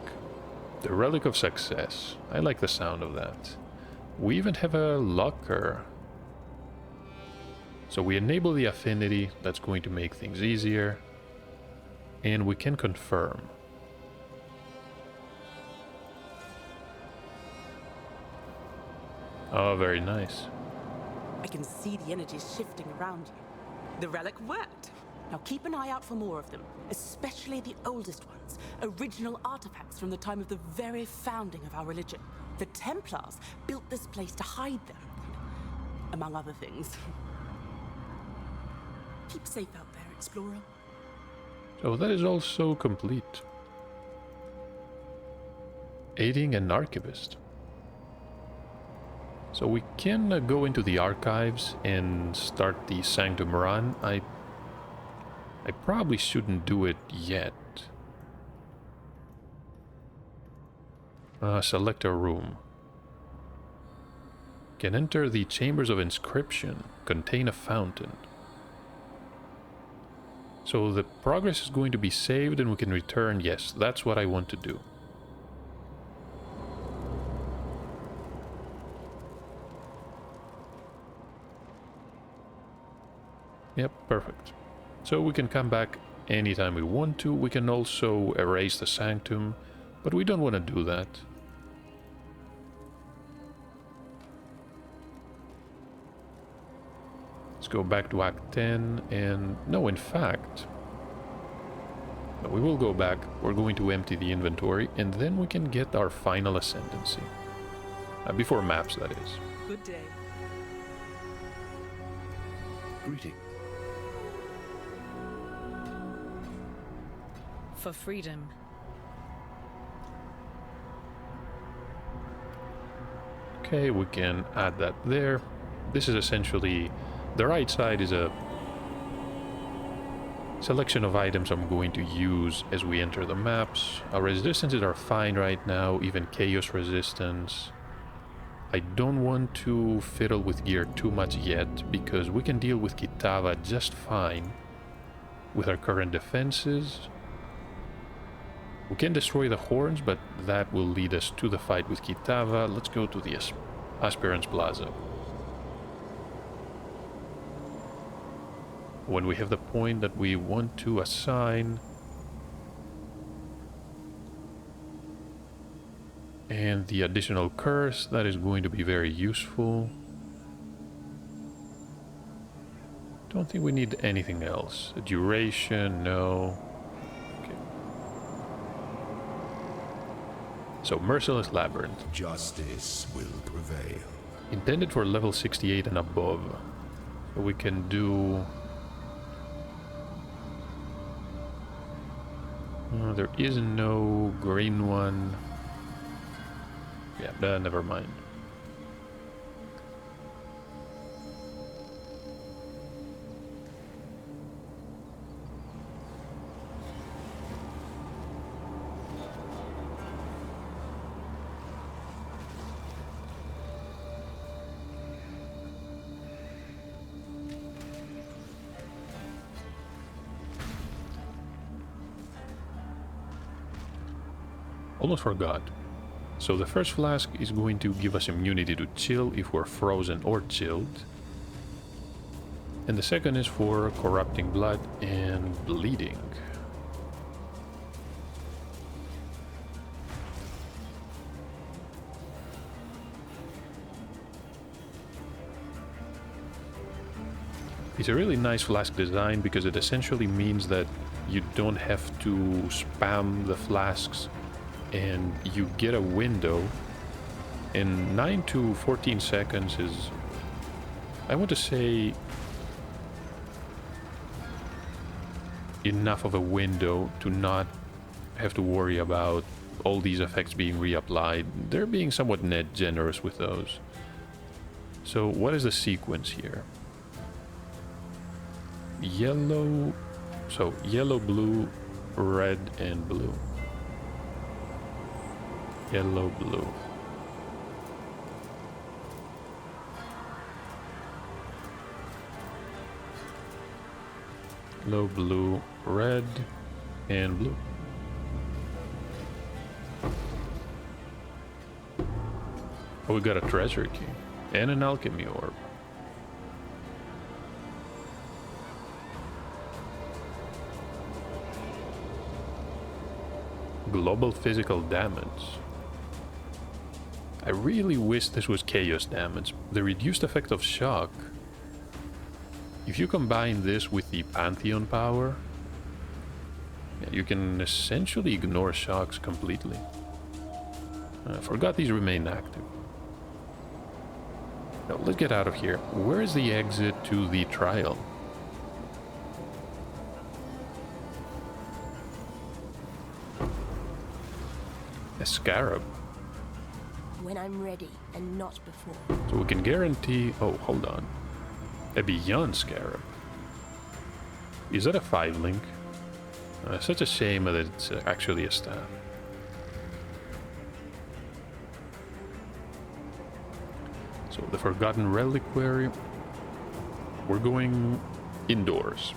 The relic of success. I like the sound of that. We even have a locker. So we enable the affinity. That's going to make things easier. And we can confirm. Oh, very nice. I can see the energies shifting around you. The relic worked. Now keep an eye out for more of them, especially the oldest ones, original artifacts from the time of the very founding of our religion. The Templars built this place to hide them, among other things. Keep safe out there, explorer. So that is also complete. Aiding an archivist. So we can go into the archives and start the Sanctum run. I probably shouldn't do it yet. Select a room. Can enter the Chambers of Inscription. Contain a fountain. So the progress is going to be saved and we can return. Yes, that's what I want to do. Yep, perfect. So we can come back anytime we want to. We can also erase the Sanctum, but we don't want to do that. Let's go back to Act 10 and... No, in fact... No, we will go back. We're going to empty the inventory and then we can get our final ascendancy. Before maps, that is. Good day. Greeting. For freedom. Okay, we can add that there. This is essentially... The right side is a selection of items I'm going to use as we enter the maps. Our resistances are fine right now, even chaos resistance. I don't want to fiddle with gear too much yet, because we can deal with Kitava just fine with our current defenses. We can destroy the horns, but that will lead us to the fight with Kitava. Let's go to the Aspirants Plaza. When we have the point that we want to assign. And the additional curse, that is going to be very useful. Don't think we need anything else. A duration, no. Okay. So, Merciless Labyrinth. Justice will prevail. Intended for level 68 and above. So we can do... there is no green one. Yeah, never mind. Almost forgot. So the first flask is going to give us immunity to chill if we're frozen or chilled. And the second is for corrupting blood and bleeding. It's a really nice flask design because it essentially means that you don't have to spam the flasks and you get a window in 9 to 14 seconds is, I want to say, enough of a window to not have to worry about all these effects being reapplied. They're being somewhat net generous with those. So what is the sequence here? Yellow, so yellow, blue, red, and blue. Yellow, blue. Yellow, blue, red, and blue. Oh, we got a treasure key and an alchemy orb. Global physical damage. I really wish this was chaos damage. The reduced effect of shock. If you combine this with the Pantheon power, you can essentially ignore shocks completely. I forgot these remain active. Now, let's get out of here. Where is the exit to the trial? A scarab. When I'm ready, and not before. So we can guarantee... Oh, hold on. A beyond scarab. Is that a 5-link? Such a shame that it's actually a staff. So the Forgotten Reliquary. We're going indoors.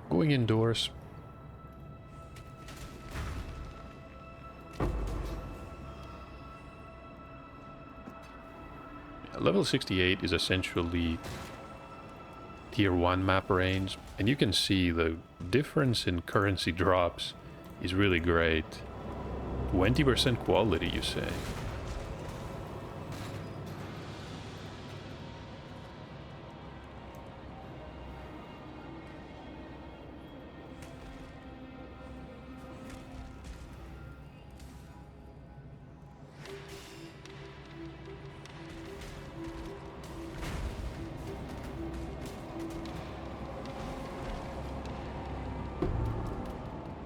Going indoors. Level 68 is essentially tier 1 map range, and you can see the difference in currency drops is really great. 20% quality, you say?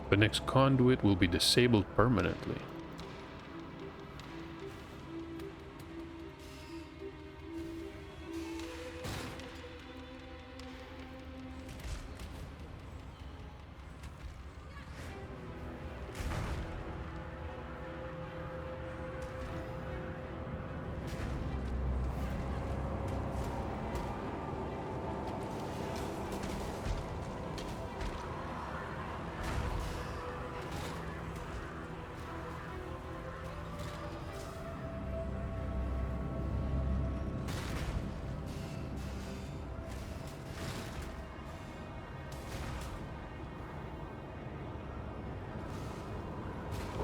The next conduit will be disabled permanently.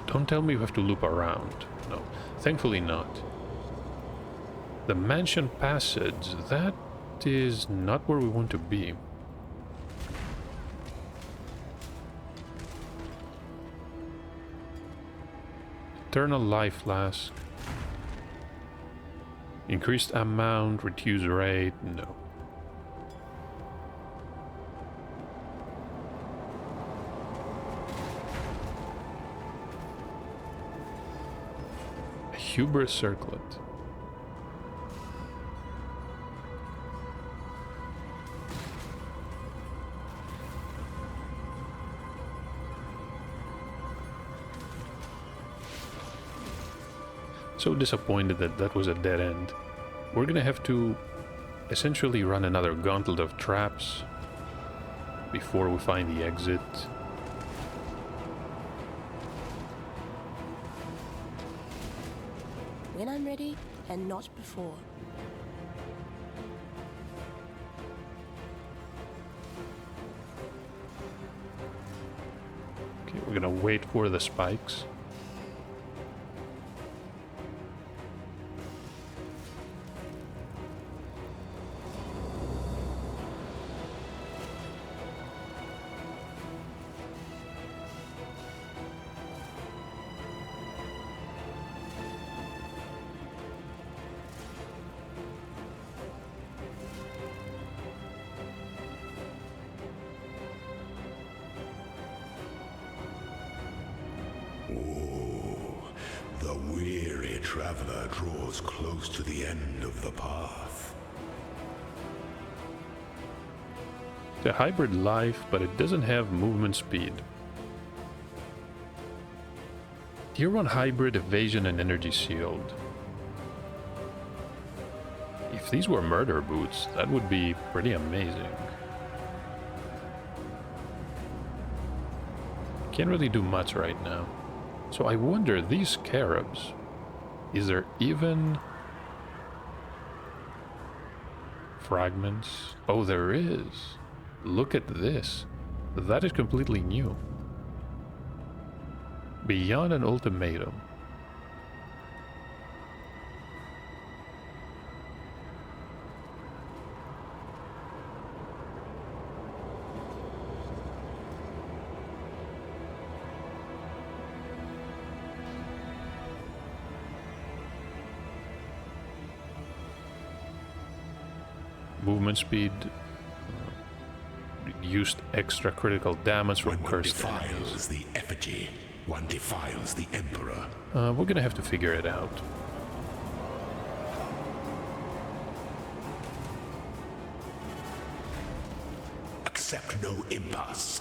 Don't tell me you have to loop around. No, thankfully not. The mansion passage, that is not where we want to be. Eternal life flask. Increased amount, reduced rate, no. Hubris circlet. So disappointed that that was a dead end. We're gonna have to essentially run another gauntlet of traps before we find the exit. When I'm ready, and not before. Okay, we're gonna wait for the spikes. The weary traveler draws close to the end of the path. It's a hybrid life, but it doesn't have movement speed. Tier 1 hybrid, evasion and energy shield. If these were murder boots, that would be pretty amazing. Can't really do much right now. So I wonder, these scarabs, is there even fragments? Oh, there is. Look at this. That is completely new. Beyond an ultimatum. Movement speed, reduced extra critical damage from cursed enemies. One defiles the effigy, one defiles the Emperor. We're gonna have to figure it out. Accept no impasse.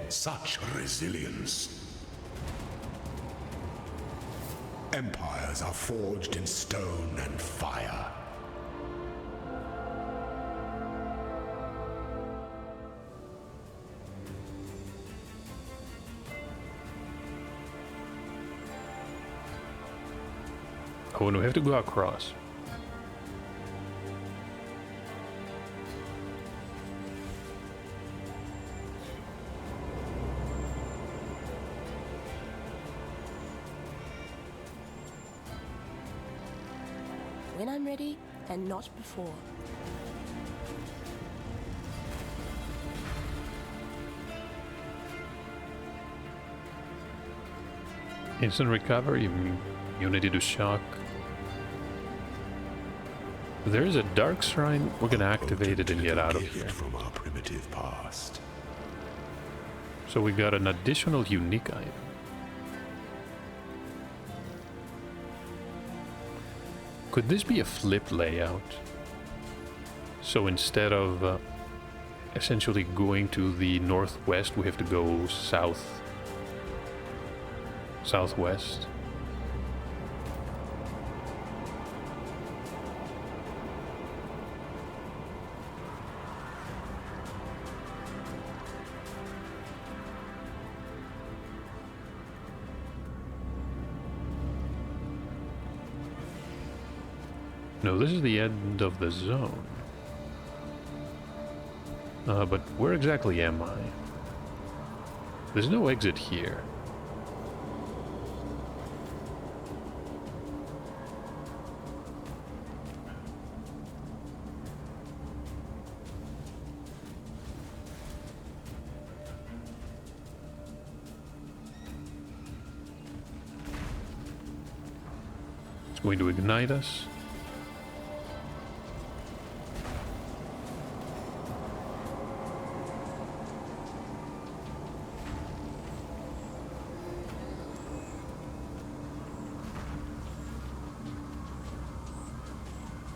Such resilience. Empires are forged in stone and fire. Oh, and we have to go across. When I'm ready, and not before. Instant recovery, immunity to shock. There is a dark shrine. We're gonna activate it and get out of here. From our primitive past. So we got an additional unique item. Could this be a flip layout? So instead of essentially going to the northwest, we have to go southwest. No, this is the end of the zone. But where exactly am I? There's no exit here. It's going to ignite us.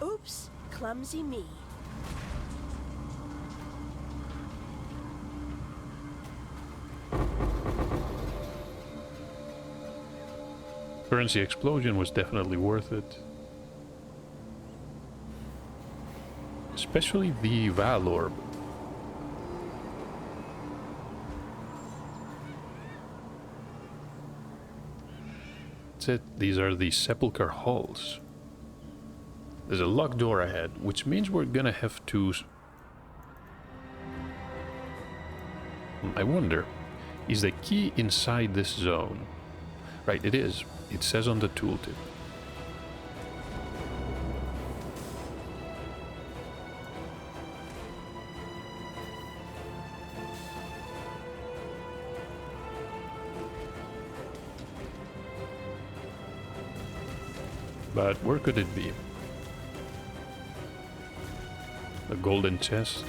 Oops, clumsy me. Currency explosion was definitely worth it. Especially the Val Orb. That's it. These are the Sepulchre Halls. There's a locked door ahead, which means we're gonna have to... I wonder, is the key inside this zone? Right, it is. It says on the tooltip. But where could it be? The golden chest.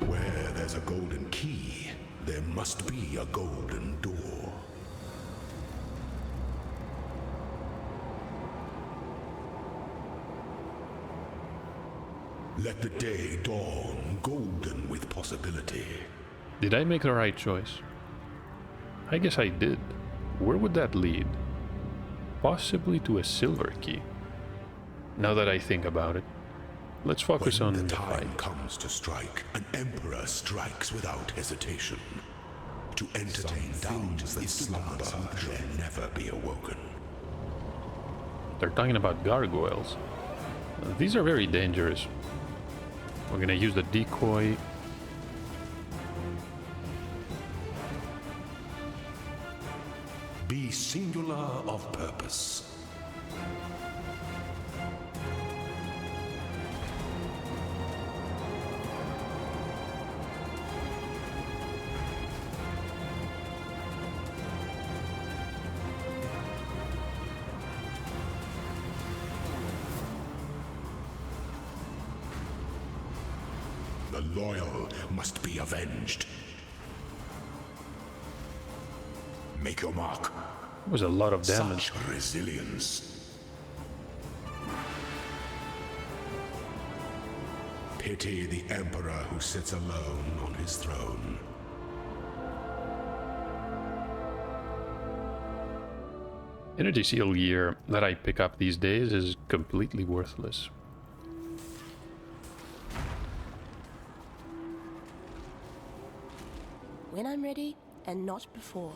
Where there's a golden key, there must be a golden door. Let the day dawn, golden with possibility. Did I make the right choice? I guess I did. Where would that lead? Possibly to a silver key. Now that I think about it, let's focus on When the the time fight. comes to strike, an emperor strikes without hesitation. To entertain doubts that slumber shall never be awoken. They're talking about gargoyles. These are very dangerous. We're gonna use the decoy. Be singular of purpose. The loyal must be avenged. Make your mark. It was a lot of damage. Such resilience. Pity the emperor who sits alone on his throne. Energy seal gear that I pick up these days is completely worthless. When I'm ready, and not before.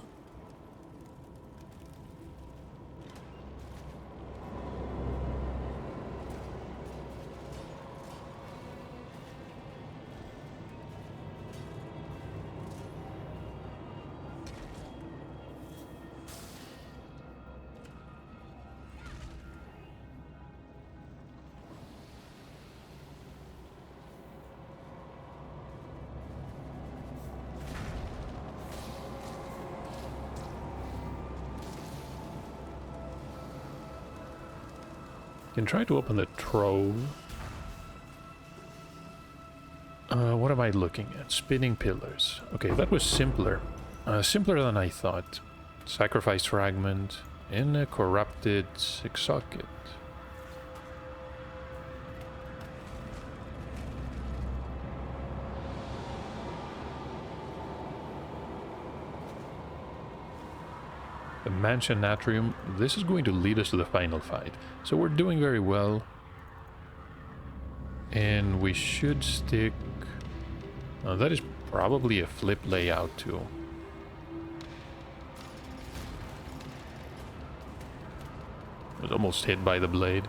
Can try to open the trove. What am I looking at? Spinning pillars. Okay, that was simpler. Simpler than I thought. Sacrifice fragment in a corrupted six socket. The Mansion Atrium. This is going to lead us to the final fight. So we're doing very well. And we should stick... that is probably a flip layout too. Was almost hit by the blade.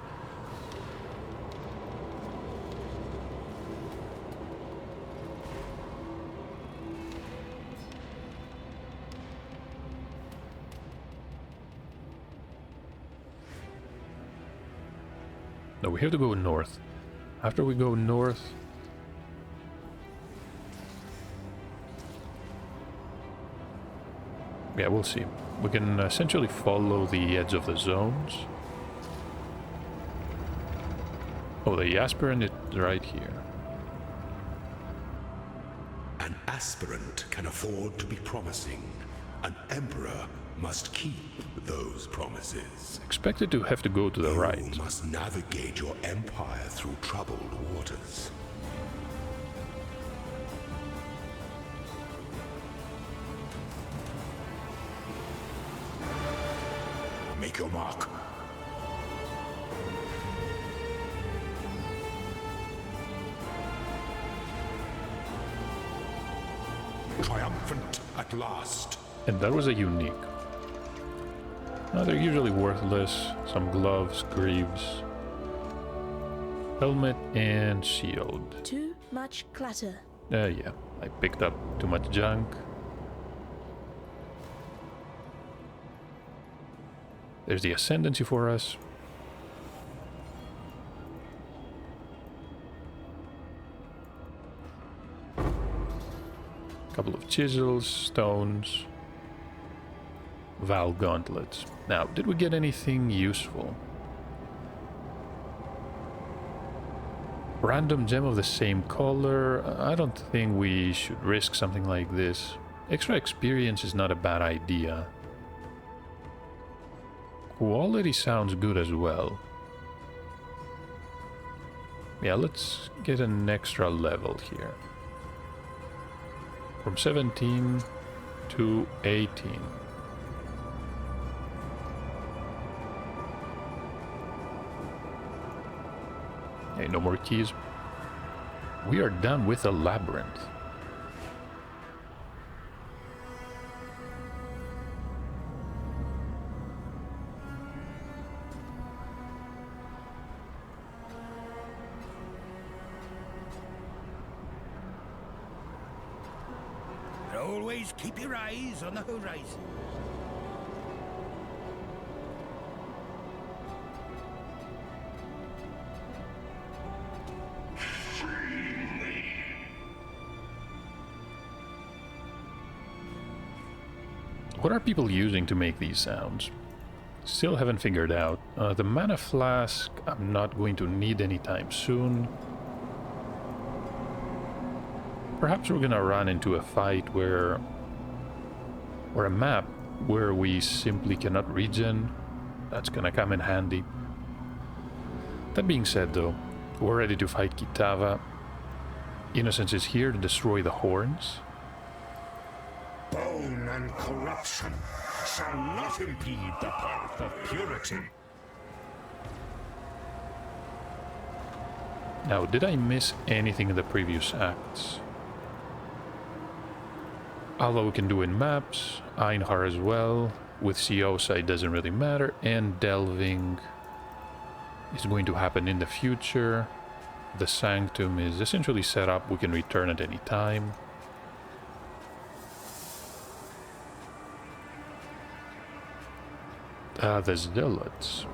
No, we have to go north. After we go north... yeah, we'll see. We can essentially follow the edge of the zones. Oh, the aspirant is right here. An aspirant can afford to be promising. An emperor must keep those promises. Expected to have to go to the right. You must navigate your empire through troubled waters. Make your mark. Triumphant at last. And that was a unique. Now they're usually worthless. Some gloves, greaves, helmet, and shield. Too much clutter. Yeah, I picked up too much junk. There's the Ascendancy for us. Couple of chisels, stones, Val gauntlets. Now, did we get anything useful? Random gem of the same color. I don't think we should risk something like this. Extra experience is not a bad idea. Quality sounds good as well. Yeah, let's get an extra level here. From 17 to 18. Okay, no more keys. We are done with the labyrinth. Always keep your eyes on the horizon. What are people using to make these sounds? Still haven't figured out. The mana flask I'm not going to need anytime soon. Perhaps we're gonna run into a fight where... or a map where we simply cannot regen. That's gonna come in handy. That being said though, we're ready to fight Kitava. Innocence is here to destroy the horns. Bone and corruption shall not impede the path of purity. Now, did I miss anything in the previous acts? Although we can do in maps, Einhar as well. With Siosa it doesn't really matter, and delving is going to happen in the future. The Sanctum is essentially set up, we can return at any time. The Zealots.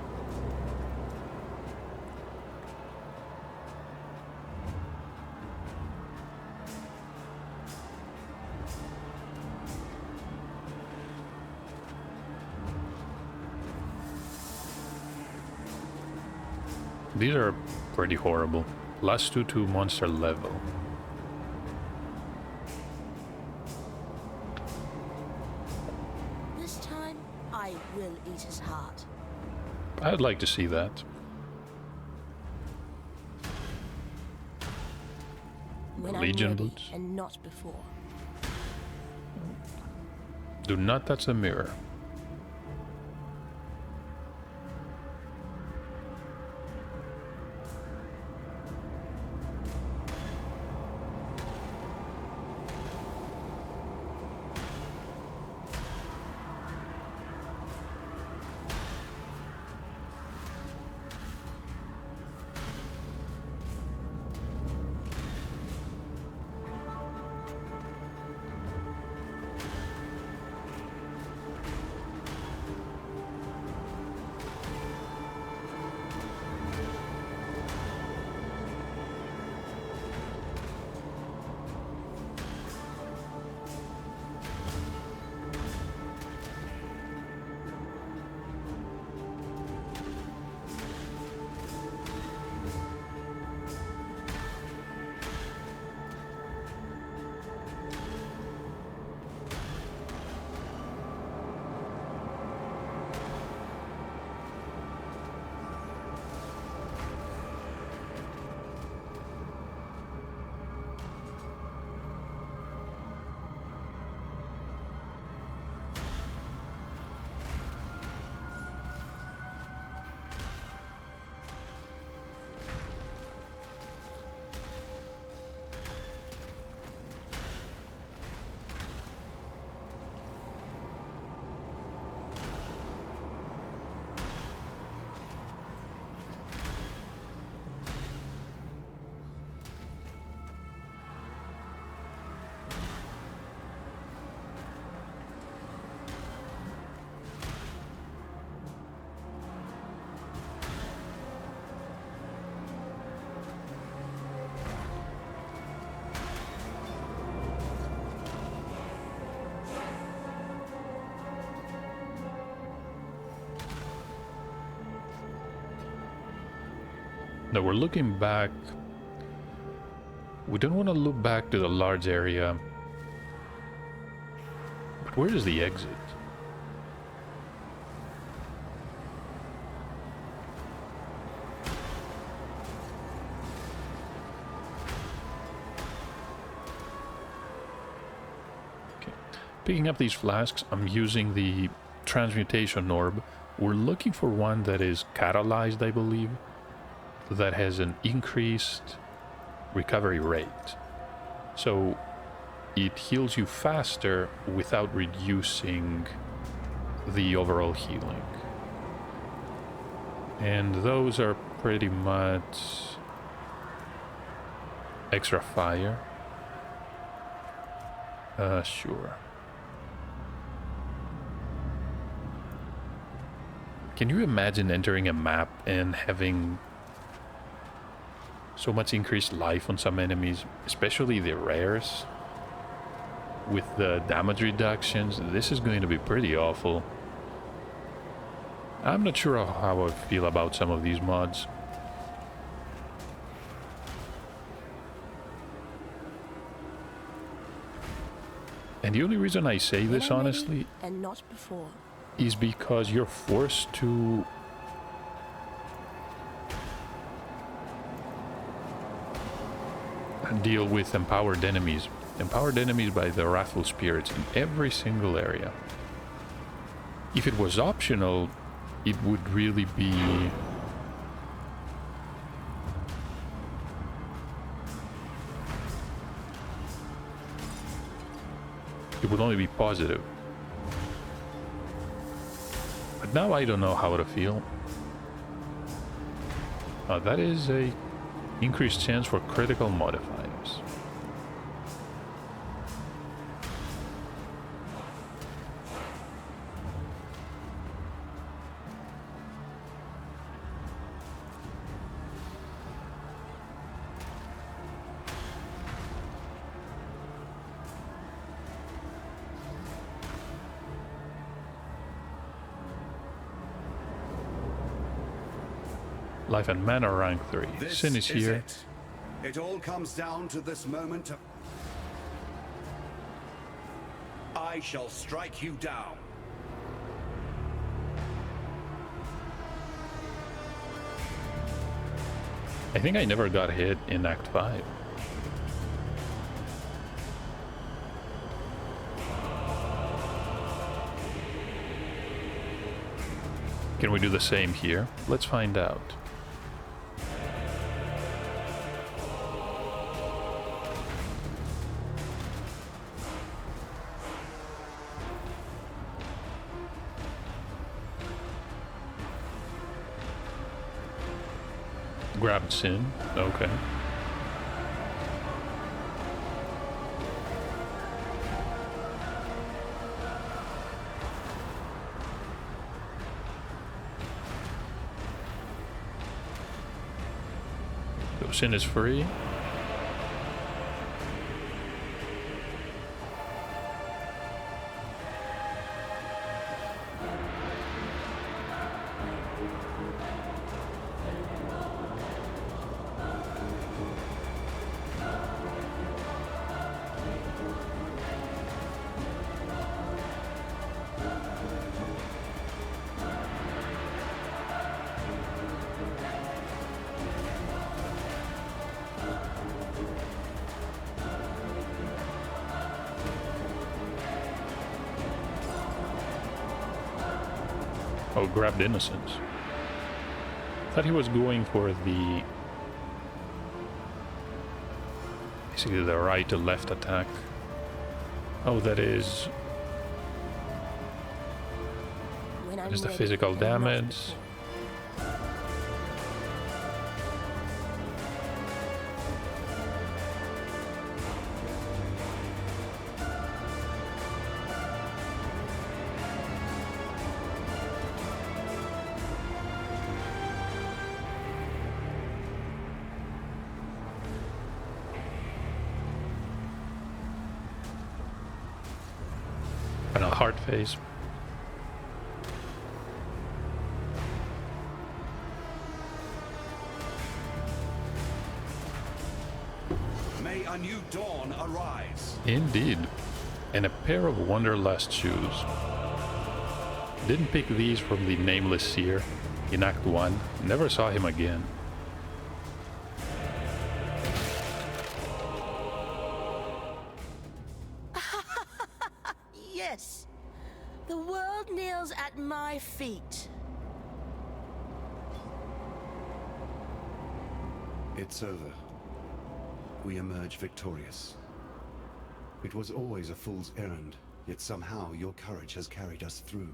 These are pretty horrible. Last 2 monster level. This time, I will eat his heart. I'd like to see that. When Legion I'm ready, boots. and not before. Do not touch the mirror. No, we're looking back. We don't want to look back to the large area. But where is the exit? Okay. Picking up these flasks, I'm using the transmutation orb. We're looking for one that is catalyzed, I believe, that has an increased recovery rate. So it heals you faster without reducing the overall healing. And those are pretty much extra fire. Sure. Can you imagine entering a map and having so much increased life on some enemies, especially the rares? With the damage reductions, this is going to be pretty awful. I'm not sure how I feel about some of these mods. And the only reason I say this, honestly, and not before, is because you're forced to deal with empowered enemies by the wrathful spirits in every single area. If it was optional, it would really be it would only be positive. But now I don't know how to feel. That is a increased chance for critical modifiers. Life and mana rank 3. Sin is here. It all comes down to this moment of... I shall strike you down. I think I never got hit in Act 5. Can we do the same here? Let's find out. Grabbed Sin. Okay. So Sin is free. Oh, grabbed Innocence. Thought he was going for the... basically the right to left attack. Oh, that is... just the physical damage. And a heart phase. dawn arise. Indeed. And a pair of Wanderlust shoes. Didn't pick these from the Nameless Seer in Act 1. Never saw him again. Yes. The world kneels at my feet. It's over. We emerge victorious. It was always a fool's errand, yet somehow your courage has carried us through.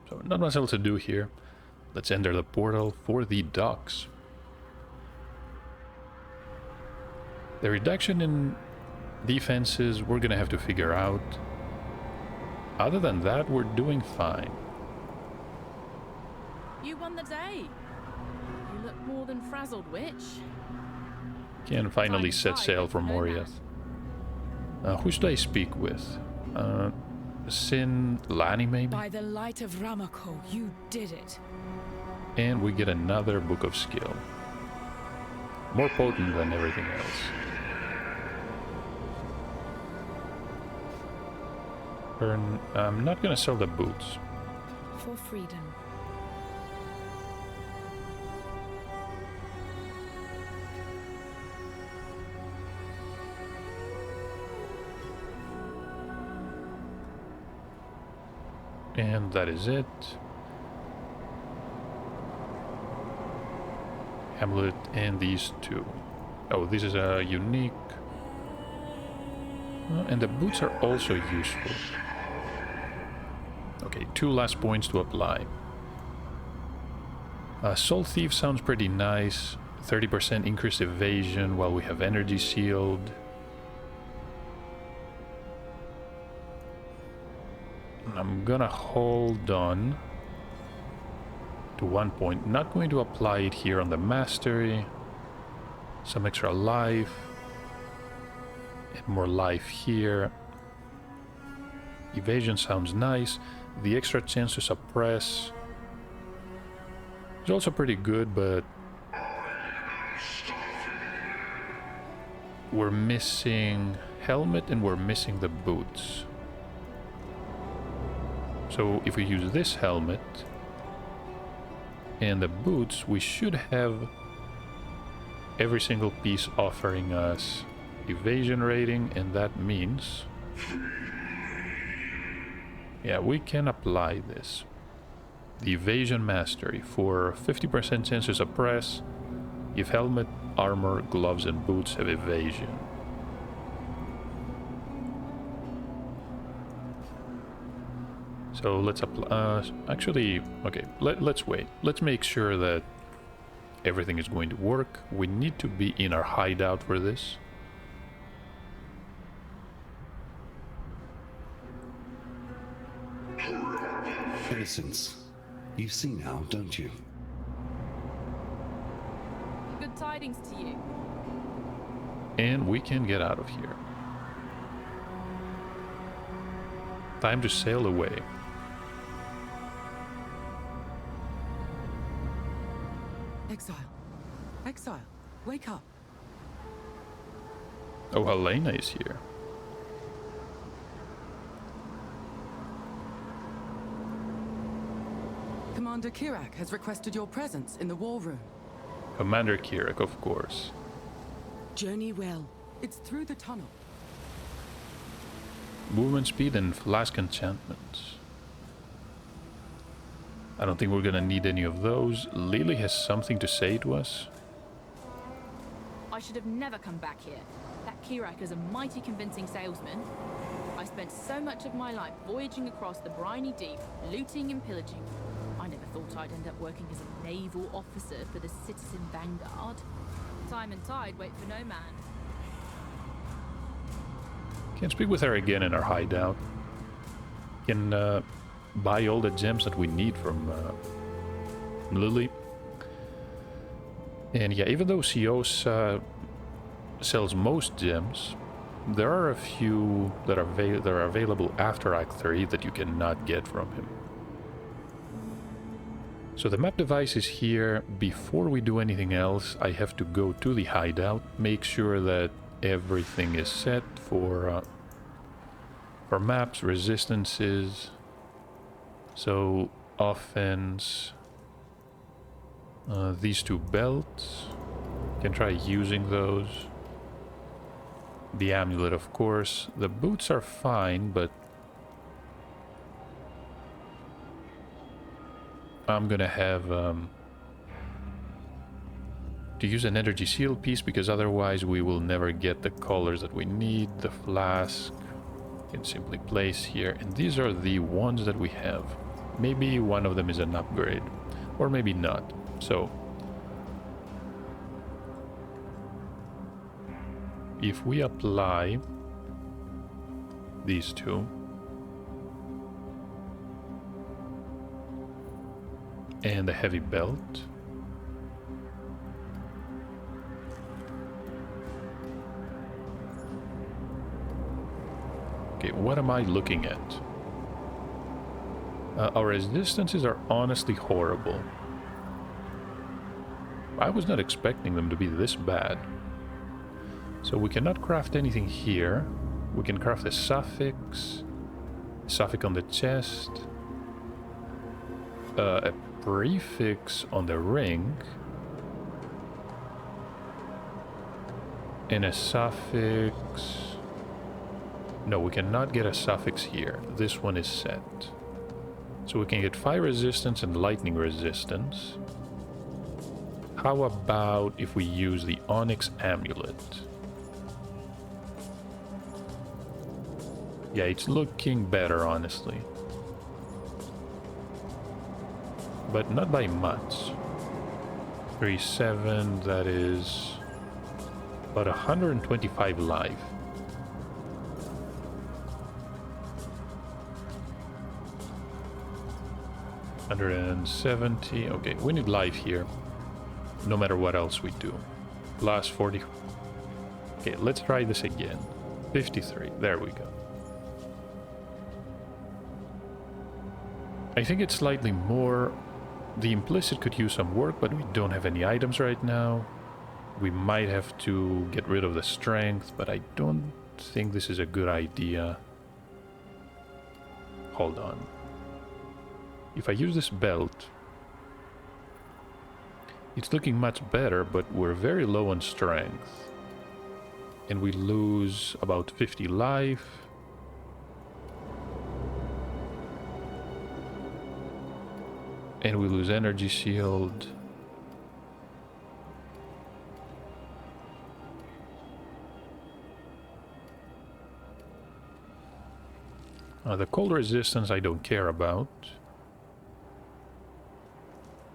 So not much else to do here. Let's enter the portal for the docks. The reduction in defenses we're gonna have to figure out. Other than that, we're doing fine. You won the day. You look more than frazzled, witch. Can finally set sail for Moriath. Who should I speak with? Sin Lani, maybe? By the light of Ramako, you did it. And we get another Book of Skill. More potent than everything else. I'm not gonna sell the boots. For freedom. And that is it. Hamlet and these two. Oh, this is a unique. And the boots are also useful. Okay, 2 last points to apply. Soul Thief sounds pretty nice. 30% increased evasion while we have energy sealed. I'm gonna hold on to 1 point. Not going to apply it here on the mastery. Some extra life. And more life here. Evasion sounds nice. The extra chance to suppress is also pretty good, but we're missing helmet and we're missing the boots. So if we use this helmet and the boots, we should have every single piece offering us evasion rating, and that means, yeah, we can apply this. The evasion mastery for 50% chance to suppress if helmet, armor, gloves and boots have evasion. So let's apply. Actually, okay, let's wait. Let's make sure that everything is going to work. We need to be in our hideout for this. Innocence. You see now, don't you? Good tidings to you. And we can get out of here. Time to sail away. Exile. Exile. Wake up. Oh, Helena is here. Commander Kirak has requested your presence in the war room. Commander Kirak, of course. Journey well. It's through the tunnel. Movement speed and flask enchantments. I don't think we're gonna need any of those. Lily has something to say to us. I should have never come back here. That Kirak is a mighty convincing salesman. I spent so much of my life voyaging across the briny deep, looting and pillaging. I never thought I'd end up working as a naval officer for the citizen vanguard. Time and tide wait for no man. Can speak with her again in our hideout. Can buy all the gems that we need from Lily. And yeah, even though Sios sells most gems, there are a few that are available after Act 3 that you cannot get from him. So the map device is here. Before we do anything else, I have to go to the hideout, make sure that everything is set for maps, resistances. So offense, these two belts, can try using those. The amulet, of course. The boots are fine, but I'm gonna have to use an energy seal piece, because otherwise we will never get the colors that we need. The flask can simply place here, and these are the ones that we have. Maybe one of them is an upgrade, or maybe not. So if we apply these two and the heavy belt, okay, what am I looking at? Our resistances are honestly horrible. I was not expecting them to be this bad. So we cannot craft anything here. We can craft a suffix on the chest, a prefix on the ring, and a suffix. No, we cannot get a suffix here. This one is set. So we can get fire resistance and lightning resistance. How about if we use the Onyx Amulet? Yeah, it's looking better, honestly. But not by much. 37, that is about 125 life. $170. Okay, we need life here, no matter what else we do. Plus 40. Okay, let's try this again. 53. There we go. I think it's slightly more. The implicit could use some work, but we don't have any items right now. We might have to get rid of the strength, but I don't think this is a good idea. Hold on. If I use this belt, it's looking much better, but we're very low on strength. And we lose about 50 life. And we lose energy shield. The cold resistance I don't care about.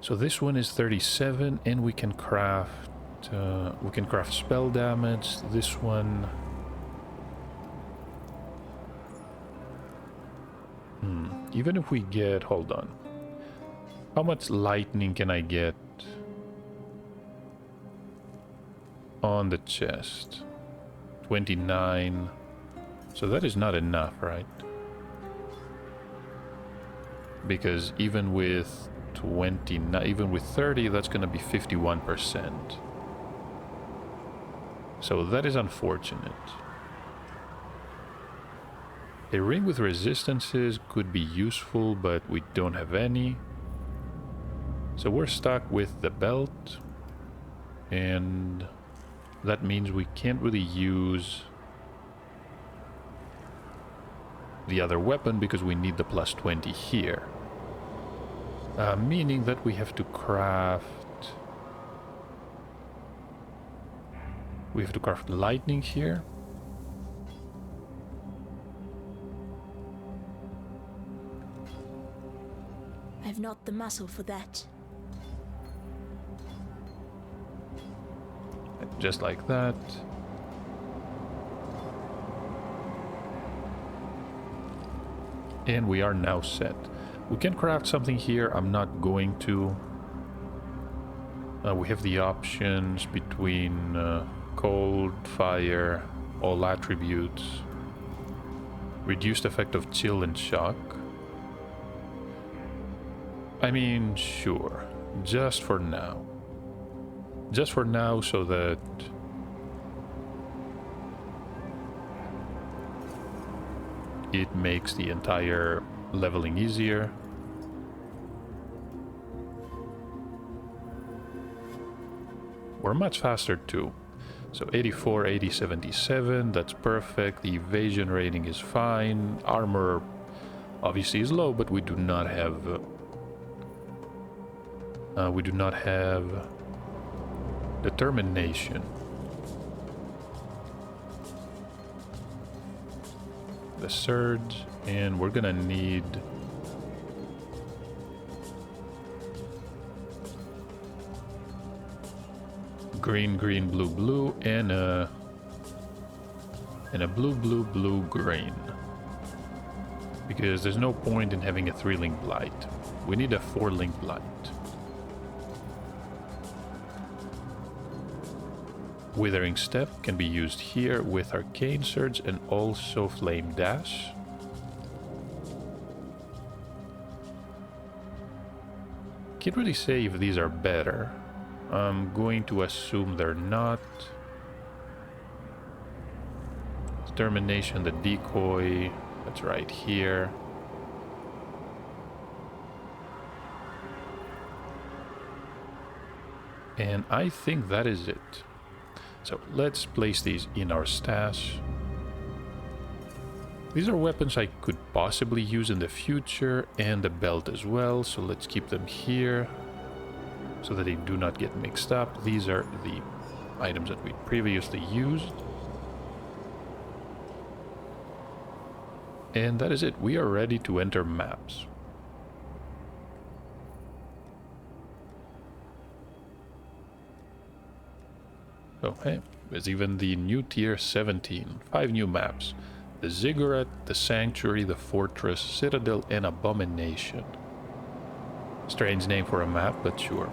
So this one is 37, and we can craft spell damage. This one, even if we get, hold on, how much lightning can I get on the chest? 29. So that is not enough, right? Because even with 29, even with 30, that's going to be 51%. So that is unfortunate. A ring with resistances could be useful, but we don't have any. So we're stuck with the belt, and that means we can't really use the other weapon because we need the plus 20 here. Meaning that we have to craft... We have to craft lightning here. I've not the muscle for that. Just like that. And we are now set. We can craft something here. I'm not going to. We have the options between cold, fire, all attributes, reduced effect of chill and shock. I mean, sure. Just for now. Just for now, so that it makes the entire leveling easier. We're much faster too. So 84, 80, 77, that's perfect. The evasion rating is fine. Armor obviously is low, but we do not have determination. The surge, and we're gonna need green, green, blue, blue, and a blue, blue, blue, green. Because there's no point in having a 3-link blight. We need a 4-link blight. Withering Step can be used here with Arcane Surge and also Flame Dash. Can't really say if these are better. I'm going to assume they're not. Determination, the decoy, that's right here. And I think that is it. So let's place these in our stash. These are weapons I could possibly use in the future, and the belt as well, so let's keep them here so that they do not get mixed up. These are the items that we previously used. And that is it. We are ready to enter maps. Oh, hey, there's even the new tier 17. 5 new maps. The Ziggurat, the Sanctuary, the Fortress, Citadel, and Abomination. Strange name for a map, but sure.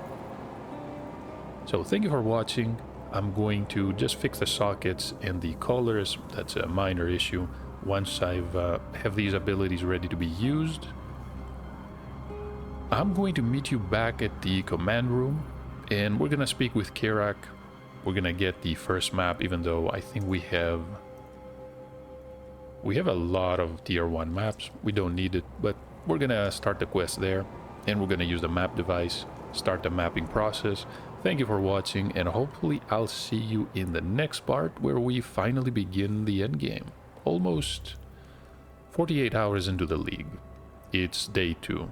So thank you for watching. I'm going to just fix the sockets and the colors. That's a minor issue. Once I've have these abilities ready to be used, I'm going to meet you back at the command room, and we're gonna speak with Kirak. We're gonna get the first map, even though I think we have a lot of tier 1 maps. We don't need it, but we're gonna start the quest there, and we're gonna use the map device, start the mapping process. Thank you for watching, and hopefully I'll see you in the next part where we finally begin the endgame. Almost 48 hours into the league. It's day 2.